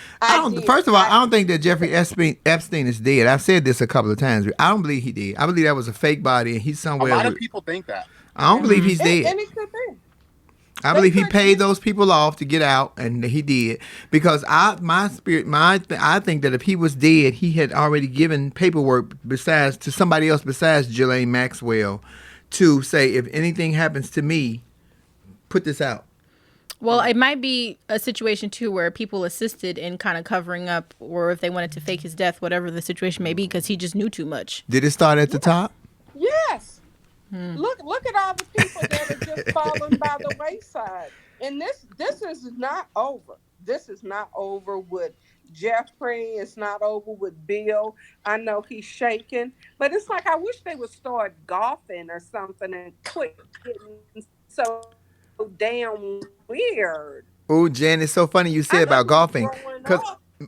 First of all, I don't think that Jeffrey Epstein is dead. I've said this a couple of times. I don't believe he did. I believe that was a fake body and he's somewhere. A lot of people think that. I don't believe he's dead. And it could be. I believe he paid those people off to get out, and he did, because I think that if he was dead, he had already given paperwork to somebody else besides Ghislaine Maxwell to say, if anything happens to me, put this out. Well, it might be a situation too where people assisted in kind of covering up, or if they wanted to fake his death, whatever the situation may be, because he just knew too much. Did it start at the top? Yes. Look at all the people that are just falling by the wayside. And this is not over. This is not over with Jeffrey. It's not over with Bill. I know he's shaking, but it's like I wish they would start golfing or something and quit getting so damn weird. Oh, Jen, it's so funny you said about golfing, because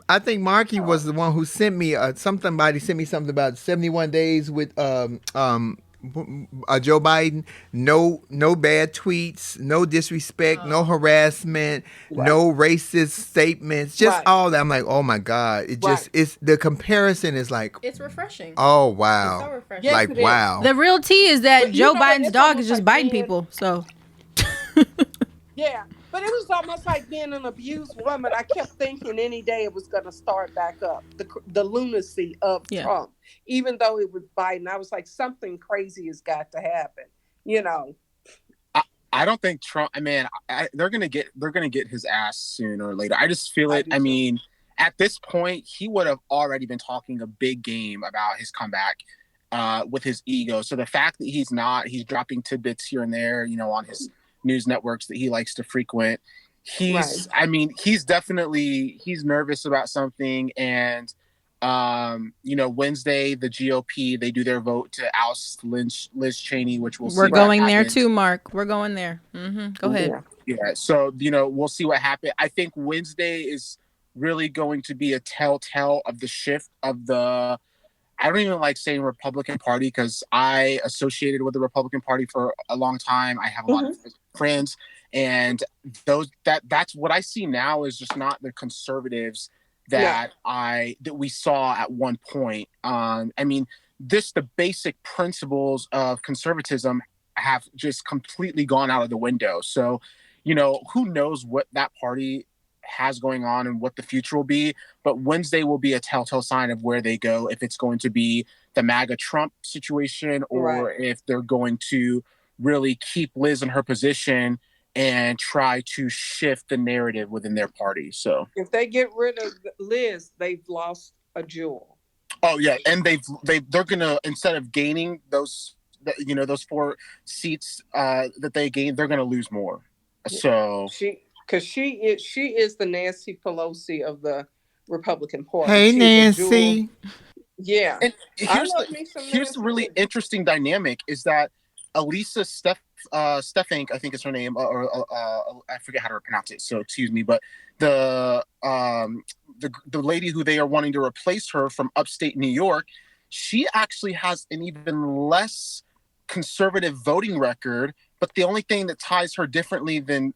I think Marky was the one who sent me somebody sent me something about 71 days with Joe Biden. No bad tweets, no disrespect, no harassment, no racist statements, just all that. I'm like, oh my God, it's the comparison is like, it's refreshing. Oh wow, It's so refreshing. Yes, like wow. The real tea is that But Joe you know what? Biden's It's dog almost is just like biting being- people. So Yeah, but it was almost like being an abused woman. I kept thinking any day it was going to start back up, the lunacy of Trump. Even though it was Biden, I was like, something crazy has got to happen, you know. I don't think Trump. I mean, they're gonna get his ass sooner or later. I just feel it. I mean, at this point, he would have already been talking a big game about his comeback with his ego. So the fact that he's dropping tidbits here and there, you know, on his news networks that he likes to frequent. He's definitely nervous about something. And you know, Wednesday the GOP, they do their vote to oust Liz Cheney, which we're going there too, Mark. We're going there. Go ahead. Yeah. So, you know, we'll see what happens. I think Wednesday is really going to be a telltale of the shift of the, I don't even like saying Republican Party, because I associated with the Republican Party for a long time. I have a lot of friends, and that's what I see now is just not the conservatives that we saw at one point. I mean, the basic principles of conservatism have just completely gone out of the window. So, you know, who knows what that party has going on and what the future will be, but Wednesday will be a telltale sign of where they go, if it's going to be the MAGA Trump situation, or if they're going to really keep Liz in her position and try to shift the narrative within their party. So if they get rid of Liz, they've lost a jewel. Oh yeah, and they're gonna, instead of gaining those 4 seats that they gained, they're gonna lose more. So she is the Nancy Pelosi of the Republican Party. Hey, Nancy. Yeah. And here's the really interesting dynamic is that Elisa Stefank, I think is her name, or I forget how to pronounce it, so excuse me, but the lady who they are wanting to replace her from upstate New York, she actually has an even less conservative voting record. But the only thing that ties her differently than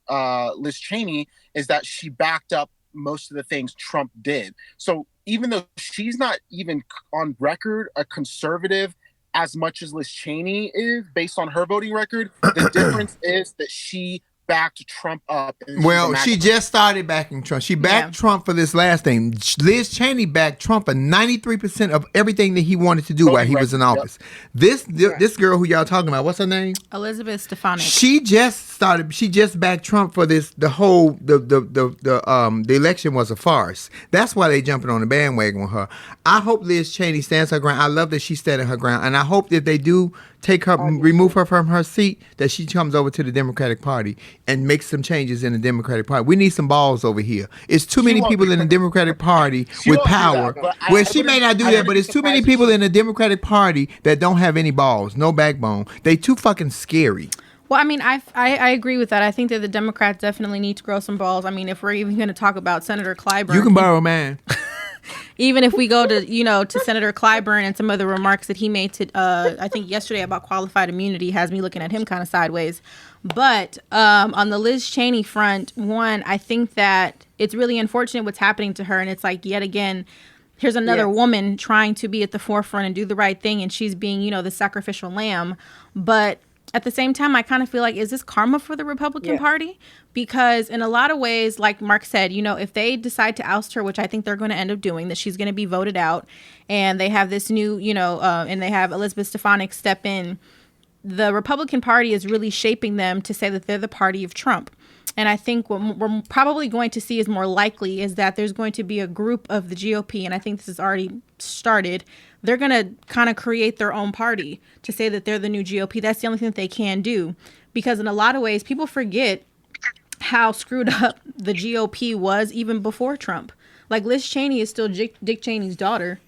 Liz Cheney is that she backed up most of the things Trump did. So even though she's not even on record a conservative as much as Liz Cheney is, based on her voting record, the difference is that she backed Trump up. Well, she just started backing Trump. She backed Trump for this last thing. Liz Cheney backed Trump for 93% of everything that he wanted to do while he was in office. This girl who y'all talking about, what's her name? Elizabeth Stefanik. She just backed Trump for this. The election was a farce. That's why they jumping on the bandwagon with her. I hope Liz Cheney stands her ground. I love that she's standing her ground, and I hope that they do remove her from her seat, that she comes over to the Democratic Party and makes some changes in the Democratic Party. We need some balls over here. It's too many people in the Democratic Party with power. Well, she may not do that, but it's too many people in the Democratic Party that don't have any balls, no backbone. They too fucking scary. Well, I mean, I agree with that. I think that the Democrats definitely need to grow some balls. I mean, if we're even going to talk about Senator Clyburn. You can borrow mine. Even if we go to Senator Clyburn and some of the remarks that he made to, I think yesterday about qualified immunity has me looking at him kind of sideways. But on the Liz Cheney front, one, I think that it's really unfortunate what's happening to her. And it's like, yet again, here's another woman trying to be at the forefront and do the right thing. And she's being, the sacrificial lamb. But at the same time, I kind of feel like, is this karma for the Republican Yes. Party? Because in a lot of ways, like Mark said, if they decide to oust her, which I think they're going to end up doing, that she's going to be voted out, and they have this new, and they have Elizabeth Stefanik step in, the Republican Party is really shaping them to say that they're the party of Trump. And I think what we're probably going to see is more likely is that there's going to be a group of the GOP, and I think this has already started. They're going to kind of create their own party to say that they're the new GOP. That's the only thing that they can do. Because in a lot of ways, people forget how screwed up the GOP was even before Trump. Like Liz Cheney is still Dick Cheney's daughter.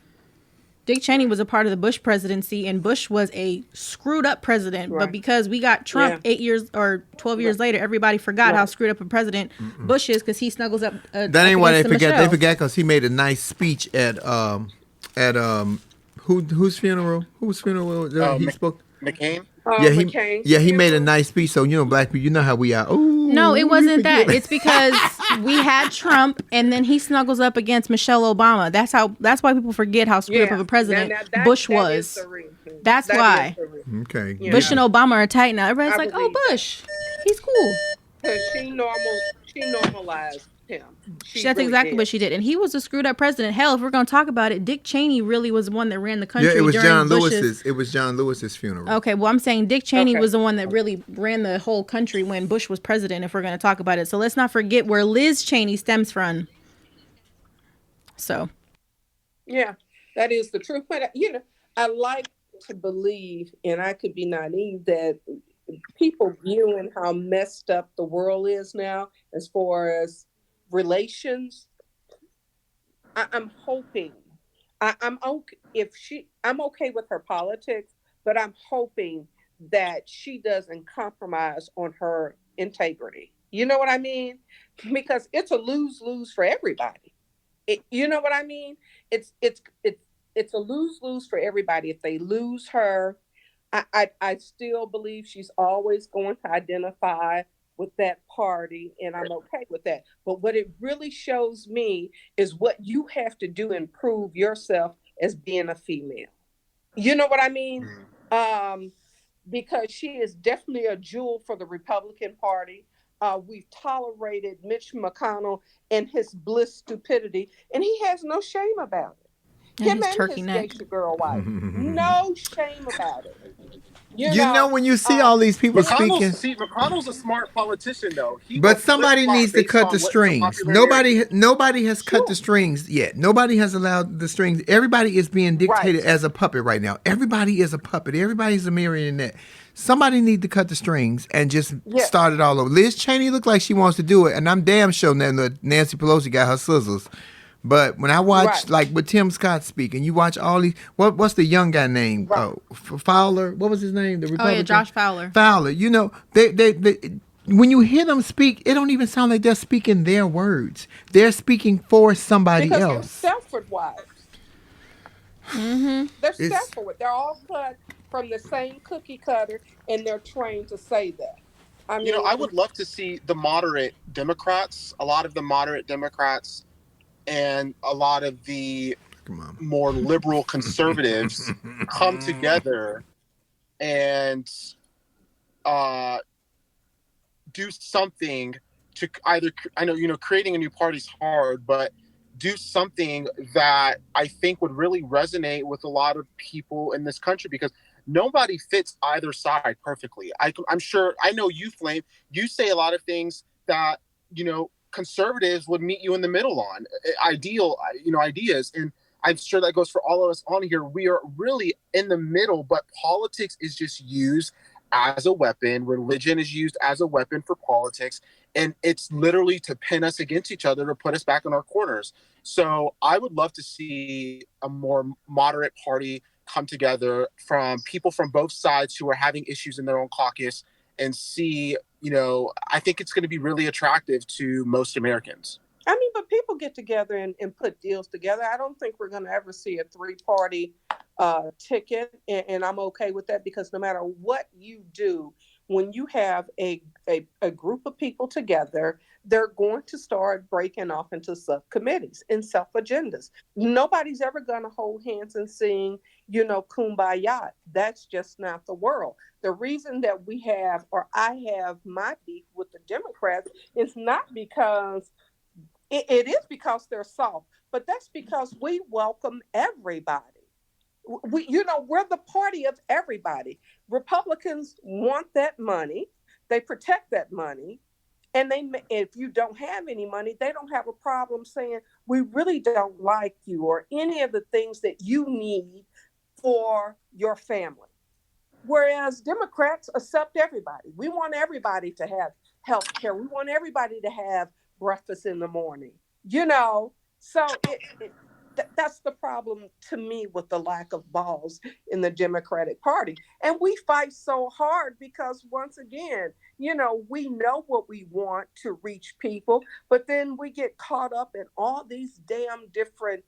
Dick Cheney was a part of the Bush presidency, and Bush was a screwed up president. Right. But because we got Trump 8 years or 12 years later, everybody forgot how screwed up a president Bush is because he snuggles up. That ain't why they forget. They forget because he made a nice speech at whose funeral? Whose funeral? He spoke. McCain. McCain. He made a nice speech. So black people, you know how we are. Ooh, No, it wasn't that. It's because we had Trump, and then he snuggles up against Michelle Obama. That's why people forget how screwed up of a president Bush was. That's why. Okay. Yeah. Bush and Obama are tight now. Everybody's like, "Oh, believe Bush, he's cool." Because she normalized him. That's exactly what she did, and he was a screwed up president. Hell, if we're gonna talk about it, Dick Cheney really was the one that ran the country. Yeah, it was during John Bush's. Lewis's. It was John Lewis's funeral. Okay, well, I'm saying Dick Cheney was the one that really ran the whole country when Bush was president, if we're going to talk about it. So let's not forget where Liz Cheney stems from. So. Yeah, that is the truth. But, I like to believe, and I could be naive, that people viewing how messed up the world is now as far as relations, I'm hoping I'm okay I'm okay with her politics, but I'm hoping that she doesn't compromise on her integrity. You know what I mean? Because it's a lose-lose for everybody. You know what I mean? It's a lose-lose for everybody. If they lose her, I still believe she's always going to identify with that party, and I'm okay with that. But what it really shows me is what you have to do and prove yourself as being a female. You know what I mean? Because she is definitely a jewel for the Republican Party. We've tolerated Mitch McConnell and his bliss stupidity, and he has no shame about it. And Him and his gangster girl wife, no shame about it. You know when you see all these people speaking. McConnell's a smart politician, though. But somebody needs to cut the strings. Nobody has cut the strings yet. Nobody has allowed the strings. Everybody is being dictated as a puppet right now. Everybody is a puppet. Everybody's a marionette. Somebody need to cut the strings and just start it all over. Liz Cheney looked like she wants to do it, and I'm damn sure that Nancy Pelosi got her sizzles. But when I watch, like with Tim Scott speaking, you watch all these. What's the young guy name? Oh, Fowler. What was his name? The Republican. Oh yeah, Josh Fowler. Fowler. They when you hear them speak, it don't even sound like they're speaking their words. They're speaking for somebody else. They're Selford wives. They're Selford. They're all cut from the same cookie cutter, and they're trained to say that. I mean, I would love to see the moderate Democrats, a lot of the moderate Democrats, and a lot of the more liberal conservatives come together and do something to either, I know, creating a new party is hard, but do something that I think would really resonate with a lot of people in this country, because nobody fits either side perfectly. I'm sure, I know you, Flame, you say a lot of things that, conservatives would meet you in the middle on ideas. And I'm sure that goes for all of us on here. We are really in the middle, but politics is just used as a weapon. Religion is used as a weapon for politics. And it's literally to pin us against each other, to put us back in our corners. So I would love to see a more moderate party come together from people from both sides who are having issues in their own caucus, and see, I think it's going to be really attractive to most Americans. I mean, but people get together and put deals together. I don't think we're going to ever see a 3-party ticket, and I'm okay with that, because no matter what you do, when you have a group of people together, they're going to start breaking off into subcommittees and self agendas. Nobody's ever going to hold hands and sing, kumbaya. That's just not the world. The reason that we have, or I have my beef with the Democrats is not because it is because they're soft, but that's because we welcome everybody. We're the party of everybody. Republicans want that money. They protect that money. And if you don't have any money, they don't have a problem saying, we really don't like you or any of the things that you need for your family. Whereas Democrats accept everybody. We want everybody to have health care. We want everybody to have breakfast in the morning. So that's the problem to me with the lack of balls in the Democratic Party. And we fight so hard because, once again, we know what we want to reach people, but then we get caught up in all these damn different,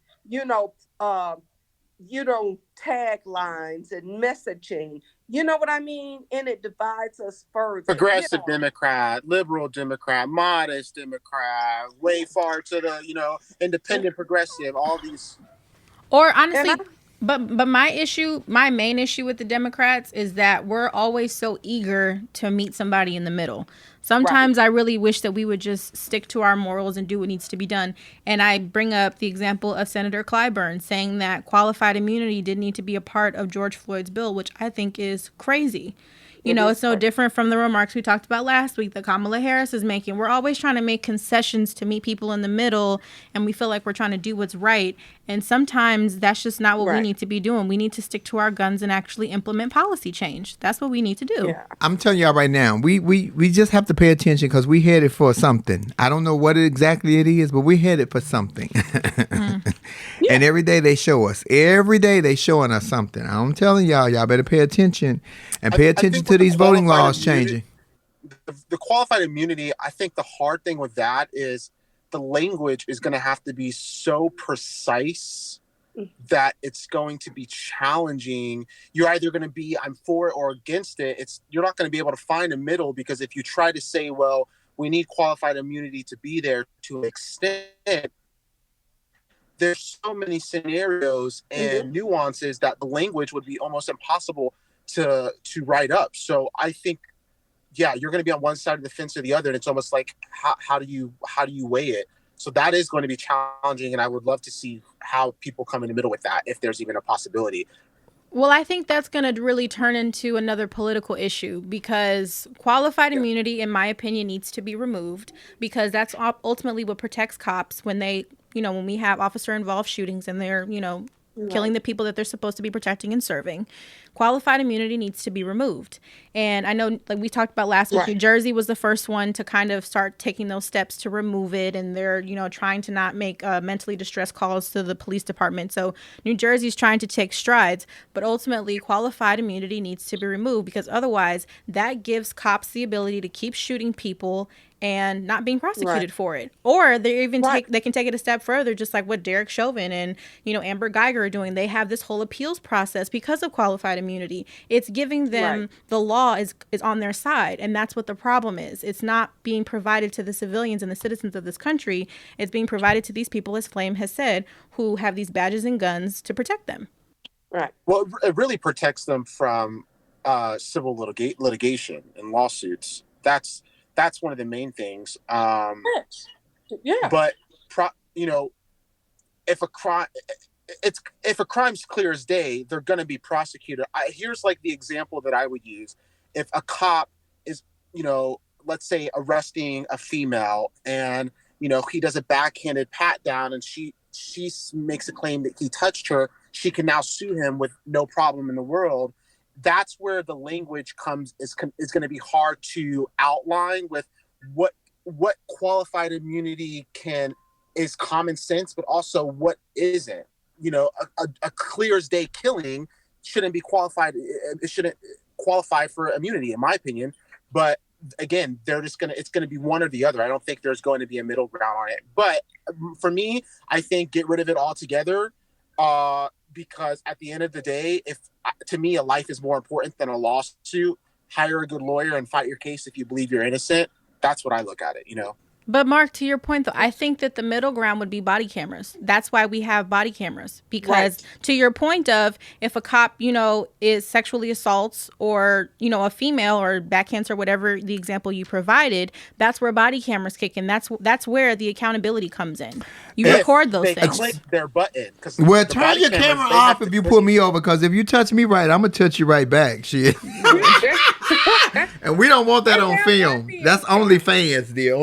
taglines and messaging. You know what I mean? And it divides us further. Progressive Democrat, liberal Democrat, modest Democrat, way far to the, independent progressive, all these. Or honestly, but my main issue with the Democrats is that we're always so eager to meet somebody in the middle. Sometimes I really wish that we would just stick to our morals and do what needs to be done. And I bring up the example of Senator Clyburn saying that qualified immunity didn't need to be a part of George Floyd's bill, which I think is crazy. It's no different from the remarks we talked about last week that Kamala Harris is making. We're always trying to make concessions to meet people in the middle, and we feel like we're trying to do what's right. And sometimes that's just not what we need to be doing. We need to stick to our guns and actually implement policy change. That's what we need to do. Yeah. I'm telling y'all right now, we just have to pay attention because we headed for something. I don't know what exactly it is, but we're headed for something. And every day they show us. Every day they showing us something. I'm telling y'all better pay attention and pay attention to these voting laws changing. The qualified immunity, I think the hard thing with that is the language is going to have to be so precise that it's going to be challenging. You're either going to be, I'm for it or against it. You're not going to be able to find a middle, because if you try to say, well, we need qualified immunity to be there to an extent, there's so many scenarios and nuances that the language would be almost impossible to write up. So I think, you're going to be on one side of the fence or the other, and it's almost like how do you weigh it? So that is going to be challenging, and I would love to see how people come in the middle with that, if there's even a possibility. Well, I think that's going to really turn into another political issue, because qualified immunity, in my opinion, needs to be removed, because that's ultimately what protects cops when they, when we have officer-involved shootings and they're, killing the people that they're supposed to be protecting and serving. Qualified immunity needs to be removed. And I know, like we talked about last week, New Jersey was the first one to kind of start taking those steps to remove it. And they're, trying to not make mentally distressed calls to the police department. So New Jersey's trying to take strides. But ultimately, qualified immunity needs to be removed, because otherwise that gives cops the ability to keep shooting people and not being prosecuted for it. Or they can take it a step further, just like what Derek Chauvin and, Amber Geiger are doing. They have this whole appeals process because of qualified immunity. It's giving them the law is on their side. And that's what the problem is. It's not being provided to the civilians and the citizens of this country. It's being provided to these people, as Flame has said, who have these badges and guns to protect them. Right. Well, it really protects them from civil litigation and lawsuits. That's one of the main things. But if a crime's clear as day, they're going to be prosecuted. Here's like the example that I would use. If a cop is, let's say arresting a female, and he does a backhanded pat down, and she makes a claim that he touched her, she can now sue him with no problem in the world. That's where the language is going to be hard to outline with what qualified immunity is common sense, but also what isn't. A clear as day killing shouldn't be qualified. It shouldn't qualify for immunity, in my opinion. But again, it's going to be one or the other. I don't think there's going to be a middle ground on it. But for me, I think get rid of it altogether. Because at the end of the day, to me, a life is more important than a lawsuit. hire a good lawyer and fight your case if you believe you're innocent. That's what I look at it, But Mark, to your point though, I think that the middle ground would be body cameras. That's why we have body cameras. Because to your point of if a cop, is sexually assaults or, a female or backhands or whatever the example you provided, that's where body cameras kick in. That's where the accountability comes in. You record those they things. click their button. Well, turn your camera off if you pull me over, because if you touch me right, I'm going to touch you right back. Shit. And we don't want that on film. That's only fans deal.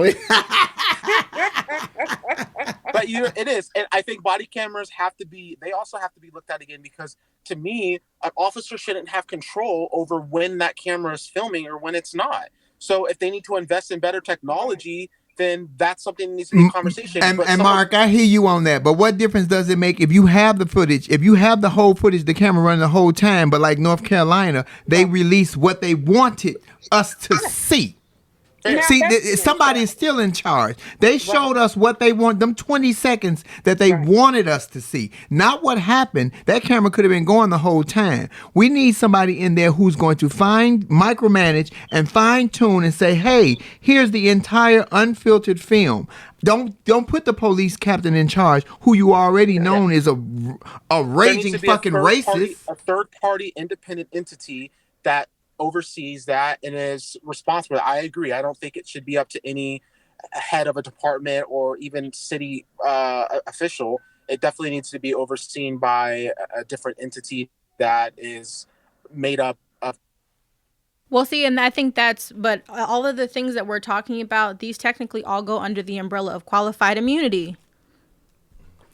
But it is, and I think body cameras they also have to be looked at again, because to me, an officer shouldn't have control over when that camera is filming or when it's not. So if they need to invest in better technology, then that's something that needs to be a conversation. And Mark, I hear you on that, but what difference does it make if you have the footage, if you have the whole footage, the camera running the whole time, but like North Carolina, they released what they wanted us to see. See, somebody is still in charge. They showed us what they want, them 20 seconds that they wanted us to see. Not what happened. That camera could have been going the whole time. We need somebody in there who's going to micromanage and fine tune and say, hey, here's the entire unfiltered film. Don't put the police captain in charge, who you already known is a raging fucking racist. A third party independent entity that oversees that and is responsible. I agree. I don't think it should be up to any head of a department or even city official. It definitely needs to be overseen by a different entity that is made up of. Well, see, and I think but all of the things that we're talking about, these technically all go under the umbrella of qualified immunity.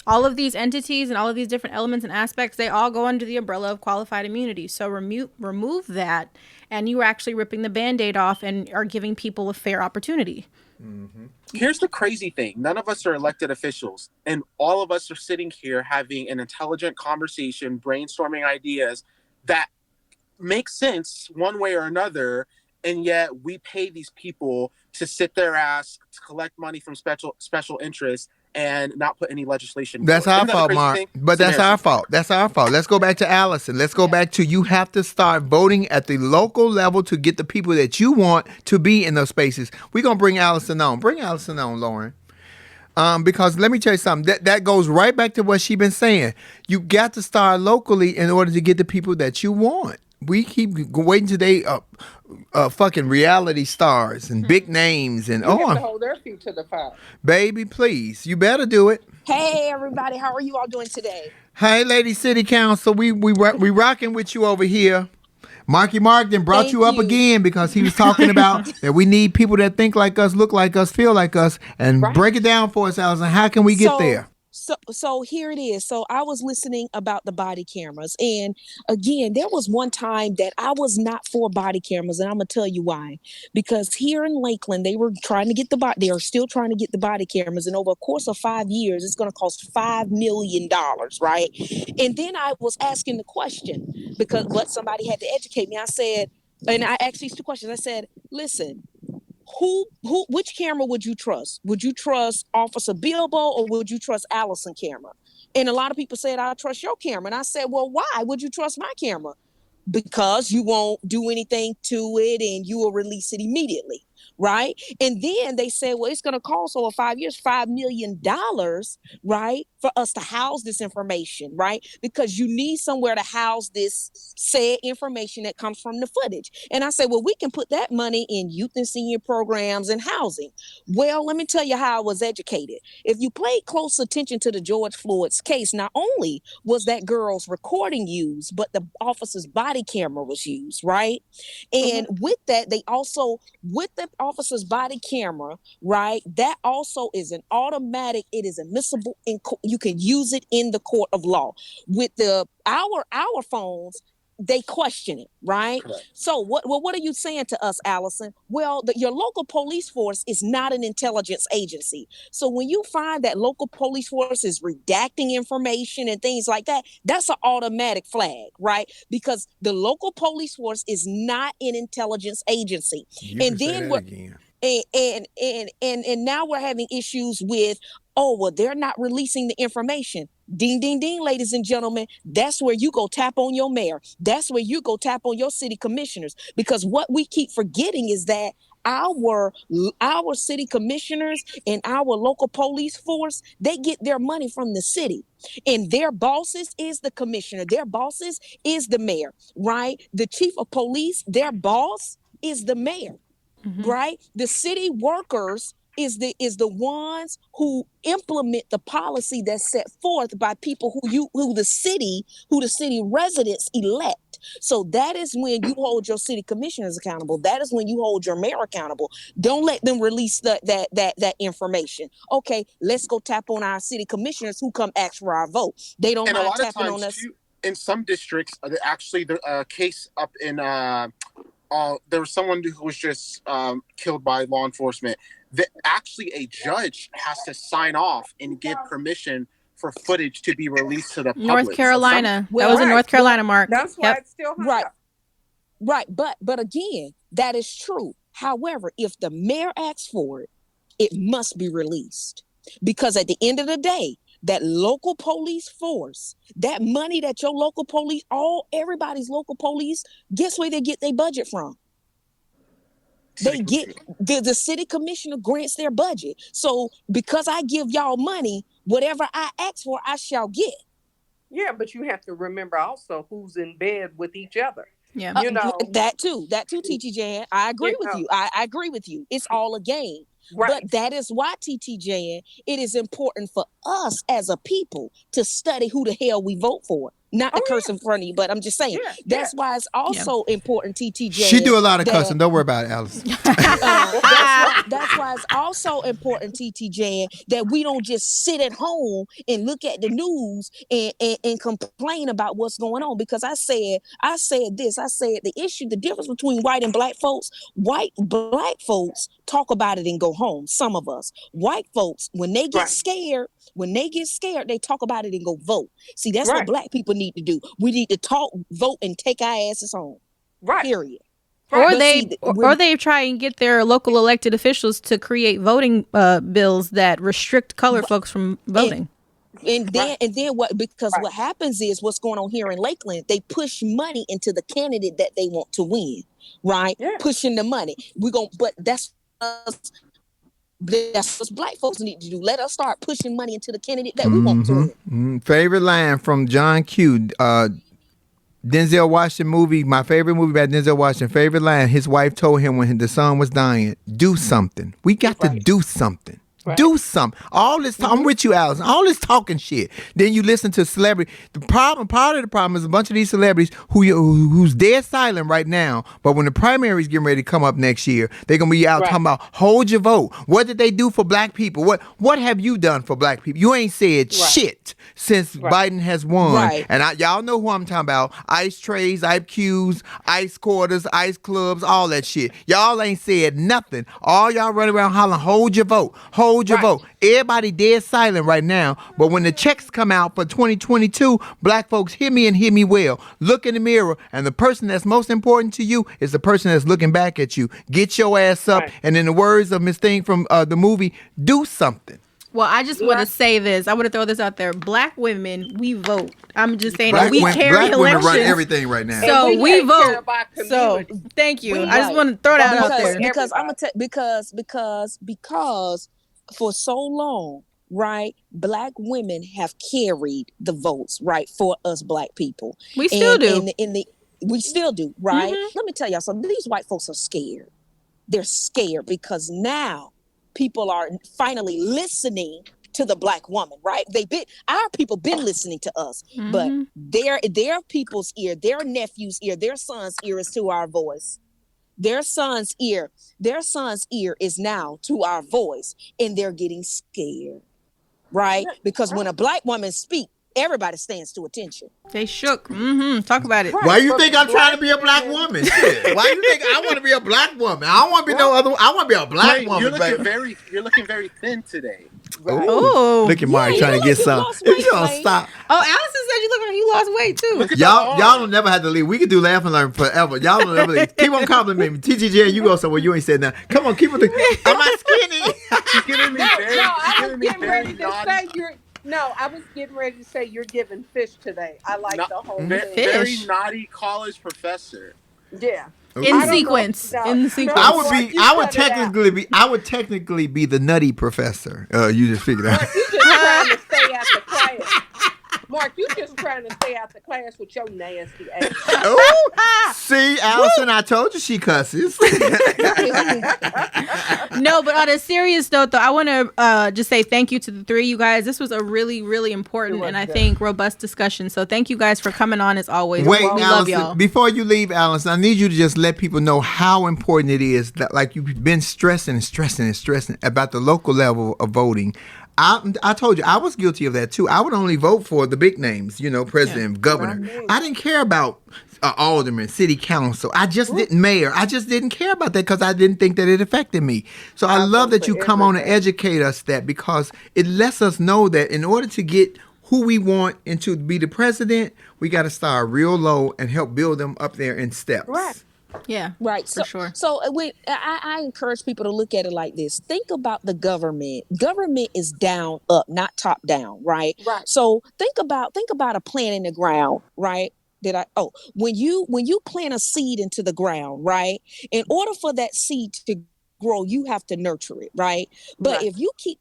All of these entities and all of these different elements and aspects, they all go under the umbrella of qualified immunity. So remove that, and you are actually ripping the Band-Aid off and are giving people a fair opportunity. Mm-hmm. Here's the crazy thing. None of us are elected officials, and all of us are sitting here having an intelligent conversation, brainstorming ideas that make sense one way or another, and yet we pay these people to sit their ass, to collect money from special interests, and not put any legislation. That's our fault, Mark. But that's our fault. That's our fault. Let's go back to Allison. Let's go back to you have to start voting at the local level to get the people that you want to be in those spaces. We're going to bring Allison on. Bring Allison on, Lauren. Because let me tell you something. That goes right back to what she's been saying. You got to start locally in order to get the people that you want. We keep waiting till they fucking reality stars and big names and You have to hold their feet to the fire. Baby, please, you better do it. Hey everybody, how are you all doing today? Hey, Lady City Council, we rocking with you over here. Marky Mark then brought you up again because he was talking about that we need people that think like us, look like us, feel like us, and break it down for us, Allison. How can we get there? So here it is. So I was listening about the body cameras. And again, there was one time that I was not for body cameras. And I'm going to tell you why. Because here in Lakeland, they were trying to get they are still trying to get the body cameras. And over a course of 5 years, it's going to cost $5 million, right? And then I was asking the question because somebody had to educate me. I said, and I asked these two questions. I said, listen, which camera would you trust? Would you trust Officer Bilbo or would you trust Allison camera? And a lot of people said, I trust your camera. And I said, well, why would you trust my camera? Because you won't do anything to it and you will release it immediately. Right. And then they said, well, it's going to cost over 5 years, $5 million, right, for us to house this information. Right. Because you need somewhere to house this said information that comes from the footage. And I said, well, we can put that money in youth and senior programs and housing. Well, let me tell you how I was educated. If you paid close attention to the George Floyd's case, not only was that girl's recording used, but the officer's body camera was used. Right. And with that, they also, with the officer's body camera, right, that also is an automatic, it is admissible in you can use it in the court of law. With our phones, they question it, right? Correct. So what are you saying to us, Allison? Well, your local police force is not an intelligence agency. So when you find that local police force is redacting information and things like that, that's an automatic flag, right? Because the local police force is not an intelligence agency. And then and now we're having issues with Oh, well, they're not releasing the information. Ding, ding, ding, ladies and gentlemen. That's where you go tap on your mayor. That's where you go tap on your city commissioners. Because what we keep forgetting is that our city commissioners and our local police force, they get their money from the city. And their bosses is the commissioner. Their bosses is the mayor, right? The chief of police, their boss is the mayor, right? The city workers is the ones who implement the policy that's set forth by people who the city residents elect. So that is when you hold your city commissioners accountable. That is when you hold your mayor accountable. Don't let them release that information. Okay, let's go tap on our city commissioners who come ask for our vote. They don't mind tapping on us. Too, in some districts, actually, the case up in there was someone who was just killed by law enforcement. Actually, a judge has to sign off and give permission for footage to be released to the public. North Carolina. That was in North Carolina, Mark. That's why it's still hung up. Right. But again, that is true. However, if the mayor asks for it, it must be released. Because at the end of the day, that local police force, that money that your local police, everybody's local police, guess where they get their budget from? They get the city commissioner grants their budget. So because I give y'all money, whatever I ask for, I shall get. Yeah, but you have to remember also who's in bed with each other. Yeah, that too, TT Jan. I agree with you. I agree with you. It's all a game. Right. But that is why, TT Jan, it is important for us as a people to study who the hell we vote for. Not to curse in front of you, but I'm just saying. That's why it's also important, TT Jan. She do a lot of cussing. Don't worry about it, Alice. That's why it's also important, TT Jan, that we don't just sit at home and look at the news and complain about what's going on. Because I said the difference between white and black folks, black folks talk about it and go home. Some of us. White folks, when they get scared, they talk about it and go vote. See, that's what black people need to do. We need to talk, vote, and take our asses home. Right. Period. Or they try and get their local elected officials to create voting bills that restrict colored folks from voting. And then what? Because what happens is what's going on here in Lakeland. They push money into the candidate that they want to win. Right? Yeah. Pushing the money. But that's what black folks need to do. Let us start pushing money into the candidate that we want to win. Favorite line from John Q. Denzel Washington movie. My favorite movie by Denzel Washington. Favorite line. His wife told him when the son was dying, "Do something. We got to do something." Right. Do something. All this, I'm with you, Allison. All this talking shit. Then you listen to celebrity. Part of the problem is a bunch of these celebrities who's dead silent right now. But when the primaries getting ready to come up next year, they're gonna be out talking about hold your vote. What did they do for black people? What have you done for black people? You ain't said shit since Biden has won. Right. And y'all know who I'm talking about. Ice trays, IQs, ice quarters, ice clubs, all that shit. Y'all ain't said nothing. All y'all running around hollering, hold your vote. Hold your vote. Everybody dead silent right now. But when the checks come out for 2022, black folks, hear me and hear me well. Look in the mirror, and the person that's most important to you is the person that's looking back at you. Get your ass up, and in the words of Miss Thing from the movie, do something. Well, I just want to say this. I want to throw this out there. Black women, we vote. I'm just saying that we carry elections. Black women run everything right now. So we vote. So thank you. I just want to throw that out there. Because I'm gonna because for so long, right, black women have carried the votes, right, for us black people. We still do. We still do, right? Mm-hmm. Let me tell y'all something. These white folks are scared. They're scared because now people are finally listening to the black woman, right? Our people been listening to us, but their people's ear, their nephew's ear, their son's ear is to our voice. Their son's ear is now to our voice, and they're getting scared, right? Because when a black woman speaks, everybody stands to attention. They shook. Talk about it. Why you think I'm trying to be a black woman? Why you think I want to be a black woman? I don't want to be no other. I want to be a black woman. You're looking very thin today. Right. Oh, look at Mark trying to get some. You don't stop. Oh, Allison you look like you lost weight too. Y'all don't never have to leave. We could do laugh and learn forever. Y'all don't ever leave. Keep on complimenting me. TTJ, you go somewhere you ain't said nothing. Come on, keep on. Am I skinny? She's giving me very, No, I she's was giving me getting very ready to naughty, say you're. No, I was getting ready to say you're giving fish today. I like the whole thing. very Fish. naughty college professor. Yeah. In I don't know. sequence. No, In the no, sequence. I would technically be the nutty professor. You just figured out. Mark, you just trying to stay out the class. Mark, you just trying to stay out the class with your nasty ass. Ooh, see, Allison, I told you she cusses. No, but on a serious note, though, I want to just say thank you to the three of you guys. This was a really, really important and I think robust discussion. So thank you guys for coming on as always. Wait, we love Allison, y'all. before you leave, Allison, I need you to just let people know how important it is that, like, you've been stressing about the local level of voting. I told you I was guilty of that too. I would only vote for the big names, president, governor. I didn't care about alderman, city council. I just didn't mayor. I just didn't care about that because I didn't think that it affected me. So I love that you come on and educate us that, because it lets us know that in order to get who we want and to be the president, we got to start real low and help build them up there in steps. Right. Yeah, Right. for sure. So I encourage people to look at it like this. Think about the government. Government is down, up, not top down, right? Right. So think about a plant in the ground, right? When you plant a seed into the ground, right? In order for that seed to grow, you have to nurture it, right? But if we keep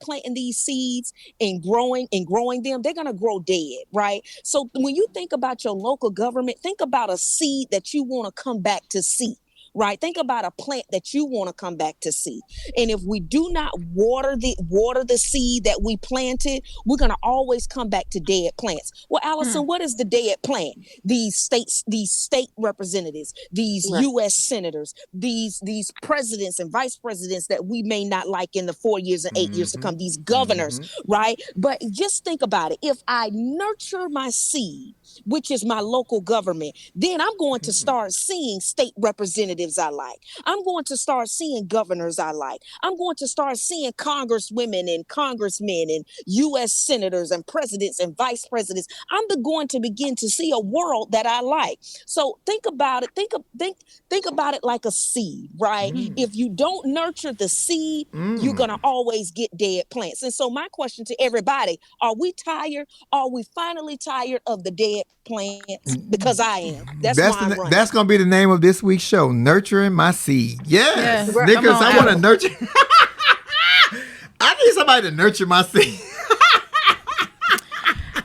planting these seeds and growing them, they're gonna grow dead, right? So when you think about your local government, think about a seed that you want to come back to see. Right. Think about a plant that you want to come back to see. And if we do not water the seed that we planted, we're going to always come back to dead plants. Well, Allison, what is the dead plant? These state representatives, these U.S. senators, these presidents and vice presidents that we may not like in the 4 years and 8 years to come, these governors, right? But just think about it. If I nurture my seed, which is my local government, then I'm going to start seeing state representatives I like. I'm going to start seeing governors I like. I'm going to start seeing congresswomen and congressmen and U.S. senators and presidents and vice presidents. I'm going to begin to see a world that I like. So think about it. Think about it like a seed, right? If you don't nurture the seed, you're going to always get dead plants. And so my question to everybody, are we tired? Are we finally tired of the dead plants? Because I am. That's why I'm running. That's going to be the name of this week's show, Nurturing My Seed. Yes. Yeah. Nicholas, I want to nurture. I need somebody to nurture my seed.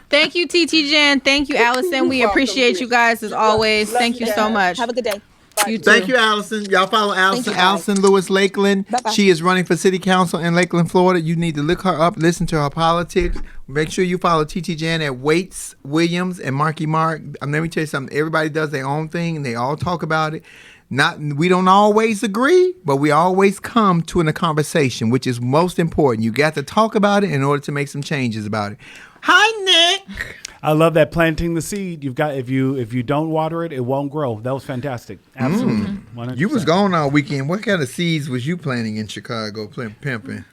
Thank you, TT Jen. Thank you, Allison. We appreciate you guys as always. Thank you so much. Have a good day. You too. Thank you, Allison. Y'all follow Allison. you, Allison Lewis Lakeland. Bye-bye. She is running for city council in Lakeland, Florida. You need to look her up, listen to her politics. Make sure you follow TT Jan at Waits Williams and Marky Mark. Let me tell you something. Everybody does their own thing, and they all talk about it. We don't always agree, but we always come to a conversation, which is most important. You got to talk about it in order to make some changes about it. Hi, Nick. I love that, planting the seed. You've got if you don't water it, it won't grow. That was fantastic. Absolutely. 100%. You was gone all weekend. What kind of seeds was you planting in Chicago, pimping?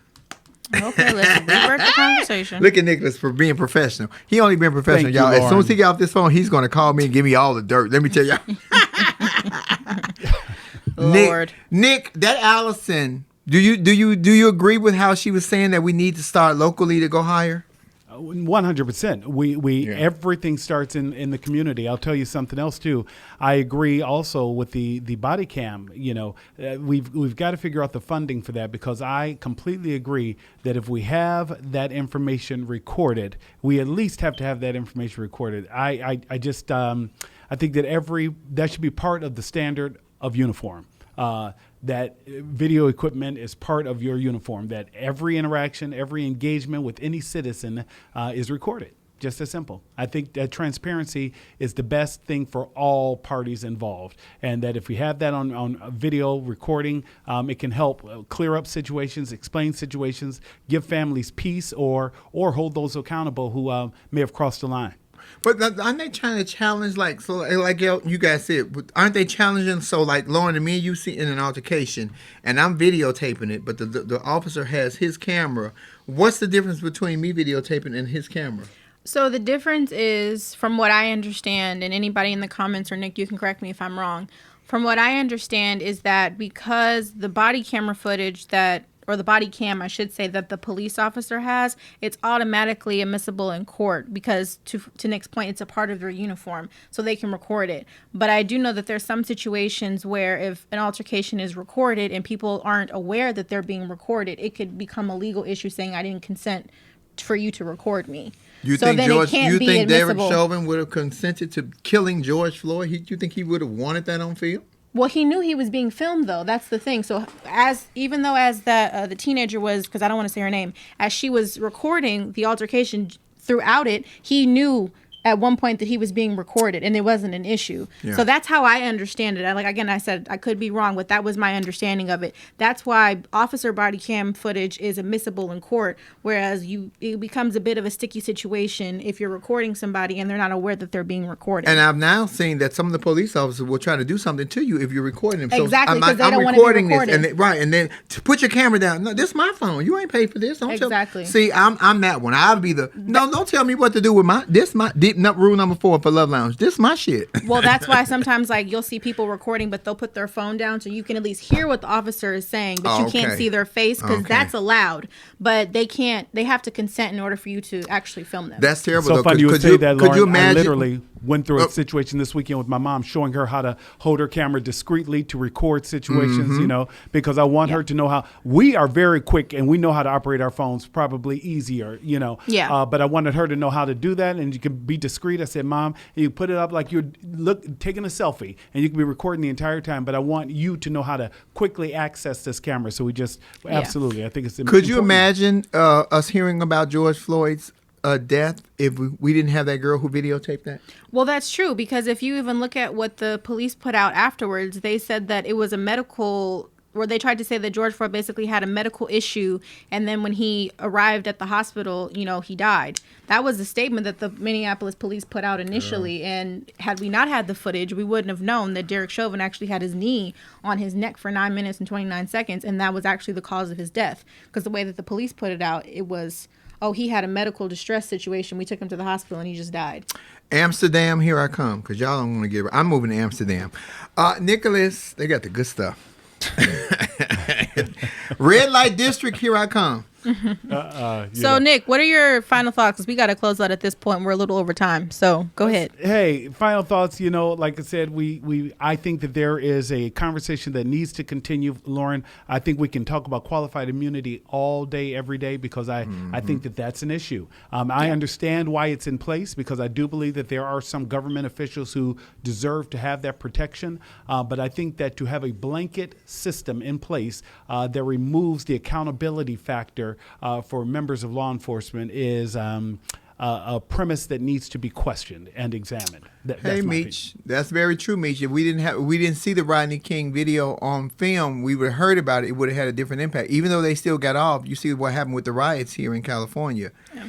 Okay, let's revert the conversation. Look at Nicholas for being professional. He only been professional, Thank you, y'all. As soon Lauren. as he get off this phone, he's going to call me and give me all the dirt. Let me tell y'all. Lord. Nick, that Allison, do you agree with how she was saying that we need to start locally to go higher? 100%. We everything starts in the community. I'll tell you something else too. I agree also with the body cam. We've got to figure out the funding for that, because I completely agree that if we have that information recorded, we at least have to have that information recorded. I think that that should be part of the standard of uniform. That video equipment is part of your uniform, that every interaction, every engagement with any citizen is recorded. Just as simple. I think that transparency is the best thing for all parties involved, and that if we have that on video recording, it can help clear up situations, explain situations, give families peace, or hold those accountable who may have crossed the line. But aren't they trying to challenge, like you guys said, aren't they challenging? So like Lauren and me and you see in an altercation, and I'm videotaping it, but the officer has his camera. What's the difference between me videotaping and his camera? So the difference is, from what I understand, and anybody in the comments or Nick, you can correct me if I'm wrong. From what I understand is that because the body camera footage or the body cam, I should say, that the police officer has, it's automatically admissible in court because, to Nick's point, it's a part of their uniform, so they can record it. But I do know that there's some situations where if an altercation is recorded and people aren't aware that they're being recorded, it could become a legal issue saying I didn't consent for you to record me. You So think then it George? can't You be think Derek admissible. Chauvin would have consented to killing George Floyd? You think he would have wanted that on film? Well, he knew he was being filmed, though. That's the thing. So, even though the teenager was, because I don't want to say her name, as she was recording the altercation throughout it, he knew at one point that he was being recorded and it wasn't an issue. Yeah. So that's how I understand it. Again, I said I could be wrong, but that was my understanding of it. That's why officer body cam footage is admissible in court, whereas it becomes a bit of a sticky situation if you're recording somebody and they're not aware that they're being recorded. And I've now seen that some of the police officers will try to do something to you if you're recording them. Exactly, so because they don't want to be recorded. And then to put your camera down. No, this is my phone. You ain't paid for this. Exactly. See, I'm that one. I'll be don't tell me what to do with rule number 4 for Love Lounge. This is my shit. Well, that's why sometimes you'll see people recording, but they'll put their phone down so you can at least hear what the officer is saying, but you can't see their face because that's allowed. But they can't. They have to consent in order for you to actually film them. That's terrible. So though, funny you would say that, Lauren. Could you imagine? I literally went through a situation this weekend with my mom, showing her how to hold her camera discreetly to record situations, because I want her to know how we are very quick and we know how to operate our phones probably easier, but I wanted her to know how to do that, and you can be discreet. I said, Mom, and you put it up like you're taking a selfie and you can be recording the entire time, but I want you to know how to quickly access this camera. So we just, absolutely, I think it's important. Could you imagine us hearing about George Floyd's death if we didn't have that girl who videotaped that? Well, that's true, because if you even look at what the police put out afterwards, they said that it was a medical, where they tried to say that George Floyd basically had a medical issue, and then when he arrived at the hospital, he died. That was the statement that the Minneapolis police put out initially, and had we not had the footage, we wouldn't have known that Derek Chauvin actually had his knee on his neck for 9 minutes and 29 seconds, and that was actually the cause of his death, because the way that the police put it out, it was, he had a medical distress situation. We took him to the hospital and he just died. Amsterdam, here I come, because y'all don't want to get it. I'm moving to Amsterdam. Nicholas, they got the good stuff. Red light district, here I come. So Nick, what are your final thoughts? Because we got to close out at this point. We're a little over time, so go ahead. Hey, final thoughts. Like I said, I think that there is a conversation that needs to continue, Lauren. I think we can talk about qualified immunity all day, every day, because I think that that's an issue. I understand why it's in place, because I do believe that there are some government officials who deserve to have that protection. But I think that to have a blanket system in place that removes the accountability factor for members of law enforcement is a premise that needs to be questioned and examined. Hey, Meech, that's very true, Meech. If we didn't see the Rodney King video on film, we would have heard about it. It would have had a different impact. Even though they still got off, you see what happened with the riots here in California. Yeah.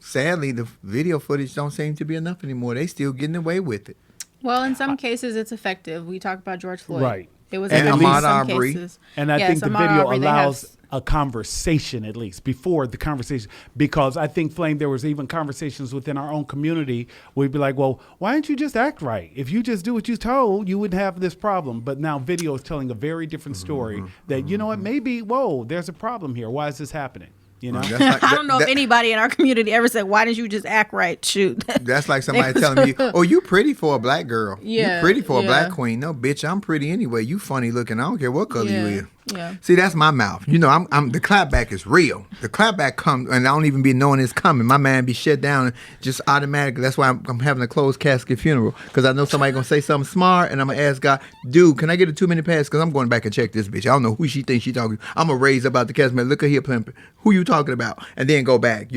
Sadly, the video footage don't seem to be enough anymore. They still getting away with it. Well, in some cases, it's effective. We talked about George Floyd. Right. It was and effective in Ahmaud some Arbery. cases. And I think the Ahmaud video Arbery, allows a conversation, at least before the conversation, because I think, Flame, there was even conversations within our own community where we'd be like, well, why didn't you just act right? If you just do what you're told, you wouldn't have this problem. But now video is telling a very different story that, you know what, maybe, there's a problem here. Why is this happening? I don't know if anybody in our community ever said, why didn't you just act right? Shoot. That's like somebody telling me, oh, you pretty for a black girl. Yeah, you pretty for a black queen. No, bitch, I'm pretty anyway. You funny looking. I don't care what color you is. Yeah. See, that's my mouth. I'm the clapback is real. The clapback comes, and I don't even be knowing it's coming. My man be shut down just automatically. That's why I'm having a closed casket funeral, because I know somebody gonna say something smart, and I'm gonna ask God, dude, can I get a 2-minute pass? Because I'm going back and check this bitch. I don't know who she thinks she talking to. I'm gonna raise up out the casket. Look at here, Plimp. Who you talking about? And then go back.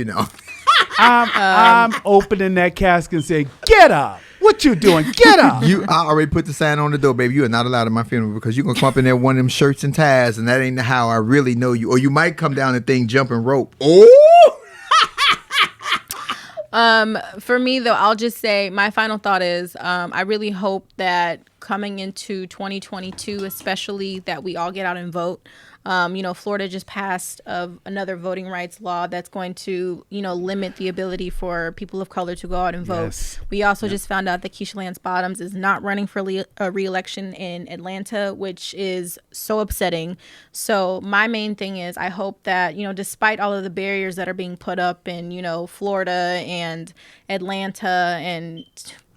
I'm opening that casket and say, get up. What you doing? Get up. I already put the sign on the door, baby. You are not allowed at my funeral, because you're going to come up in there with one of them shirts and ties, and that ain't how I really know you. Or you might come down and think jumping rope. Oh! For me, though, I'll just say my final thought is I really hope that coming into 2022, especially that we all get out and vote. Florida just passed another voting rights law that's going to, limit the ability for people of color to go out and vote. Yes. We also just found out that Keisha Lance Bottoms is not running for re-election in Atlanta, which is so upsetting. So my main thing is I hope that, despite all of the barriers that are being put up in, Florida and Atlanta and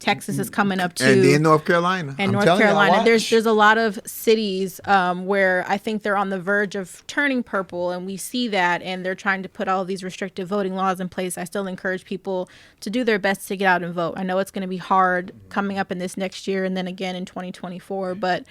Texas is coming up too, and then North Carolina. And I'm North telling you, Carolina, there's a lot of cities where I think they're on the verge of turning purple, and we see that, and they're trying to put all these restrictive voting laws in place. I still encourage people to do their best to get out and vote. I know it's going to be hard coming up in this next year, and then again in 2024, but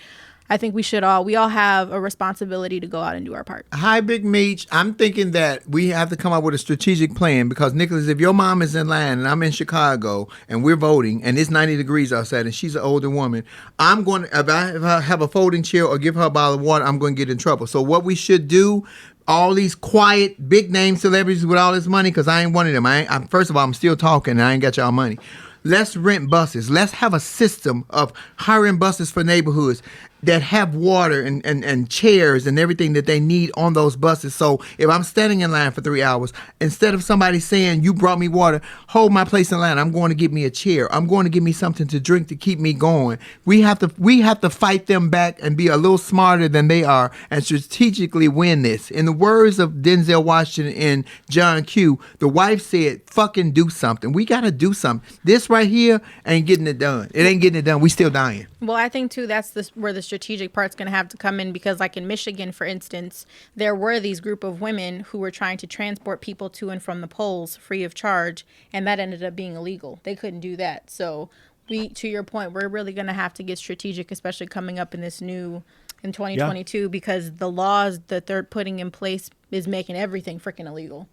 I think we all have a responsibility to go out and do our part. Hi, Big Meech. I'm thinking that we have to come up with a strategic plan because, Nicholas, if your mom is in line and I'm in Chicago and we're voting and it's 90 degrees outside and she's an older woman, if I have a folding chair or give her a bottle of water, I'm going to get in trouble. So what we should do, all these quiet, big name celebrities with all this money, because I ain't one of them. First of all, I'm still talking and I ain't got y'all money. Let's rent buses. Let's have a system of hiring buses for neighborhoods that have water and chairs and everything that they need on those buses. So if I'm standing in line for 3 hours, instead of somebody saying, you brought me water, hold my place in line, I'm going to get me a chair. I'm going to give me something to drink to keep me going. We have to fight them back and be a little smarter than they are and strategically win this. In the words of Denzel Washington and John Q, the wife said, fucking do something. We got to do something. This right here ain't getting it done. It ain't getting it done. We still dying. Well, I think, too, that's where the strategic part's going to have to come in because, like in Michigan, for instance, there were these group of women who were trying to transport people to and from the polls free of charge, and that ended up being illegal. They couldn't do that. So to your point, we're really going to have to get strategic, especially coming up in 2022, because the laws that they're putting in place is making everything freaking illegal.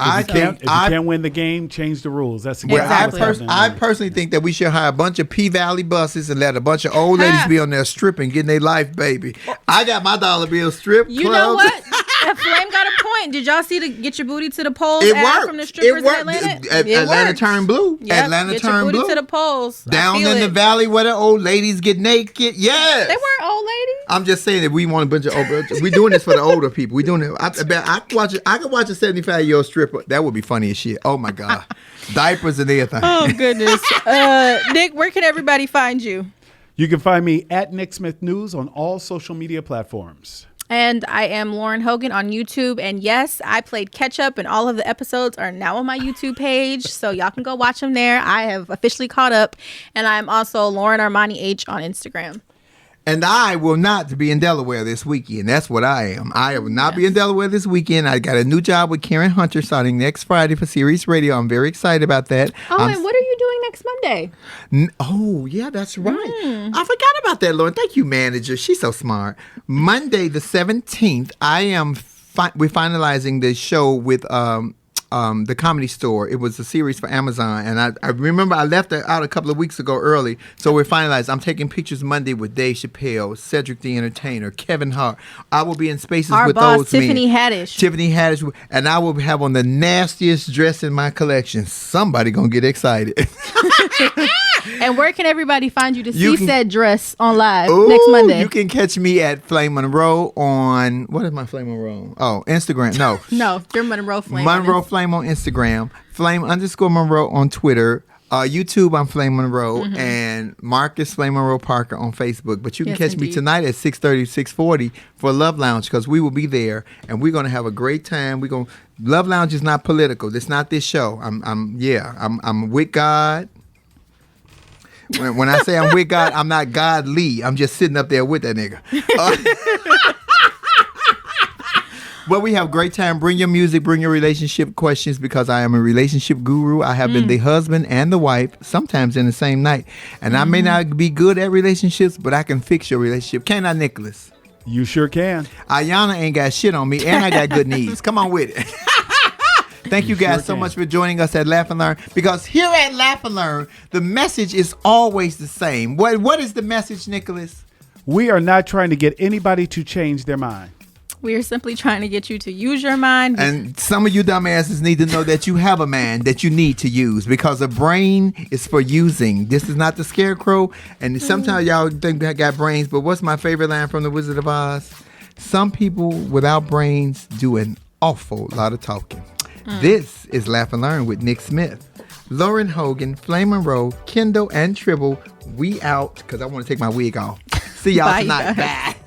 If you can't win the game, change the rules. That's exactly. I personally think that we should hire a bunch of P-Valley buses and let a bunch of old ladies be on there stripping, getting their life, baby. I got my dollar bill stripped. You know what? Flame got a point. Did y'all see the Get Your Booty to the Polls ad worked. From the strippers in Atlanta? Atlanta turned blue. Yep. Atlanta Get turned your booty blue. to the polls. Down in the valley where the old ladies get naked. Yes. They weren't old ladies. I'm just saying that we want a bunch of old. We're doing this for the older people. We're doing it. I could watch a 75-year-old stripper. That would be funny as shit. Oh my God. Diapers and everything. Oh goodness. Nick, where can everybody find you? You can find me at Nick Smith News on all social media platforms. And I am Lauren Hogan on YouTube. And yes, I played Ketchup, and all of the episodes are now on my YouTube page. So y'all can go watch them there. I have officially caught up. And I'm also Lauren Armani H on Instagram. And I will not be in Delaware this weekend. That's what I am. I will not be in Delaware this weekend. I got a new job with Karen Hunter starting next Friday for Sirius Radio. I'm very excited about that. And what are you doing next Monday? Oh, yeah, that's right. I forgot about that, Lauren. Thank you, manager. She's so smart. Monday, the 17th, we're finalizing the show with the Comedy Store. It was a series for Amazon, and I remember I left it out a couple of weeks ago early, so we're finalized. I'm taking pictures Monday with Dave Chappelle, Cedric the Entertainer, Kevin Hart. I will be in spaces Our with boss, those Tiffany men. Haddish. Tiffany Haddish, and I will have on the nastiest dress in my collection. Somebody gonna get excited. And where can everybody find you to see said dress on live next Monday? You can catch me at Flame Monroe on, what is my Flame Monroe? Oh, Instagram. No. No, you're Monroe Flame. Monroe Flame on Instagram. Flame_Monroe on Twitter. YouTube, I'm Flame Monroe. And Marcus Flame Monroe Parker on Facebook. But you can catch me tonight at 6:30, 6:40 for Love Lounge, because we will be there and we're going to have a great time. Love Lounge is not political. It's not this show. I'm with God. When I say I'm with God, I'm not godly. I'm just sitting up there with that nigga. Well, we have a great time. Bring your music, bring your relationship questions, because I am a relationship guru. I have been the husband and the wife, sometimes in the same night. And I may not be good at relationships, but I can fix your relationship. Can't I, Nicholas? You sure can. Ayana ain't got shit on me, and I got good knees. Come on with it. Thank you guys so much for joining us at Laugh and Learn, because here at Laugh and Learn, the message is always the same. What is the message, Nicholas? We are not trying to get anybody to change their mind. We are simply trying to get you to use your mind. And some of you dumbasses need to know that you have a man that you need to use, because a brain is for using. This is not the scarecrow. And sometimes y'all think I got brains, but what's my favorite line from The Wizard of Oz? Some people without brains do an awful lot of talking. This is Laugh and Learn with Nick Smith. Lauren Hogan, Flame Monroe, Kendall, and Tribble. We out, because I want to take my wig off. See y'all Bye, tonight. guys. Bye.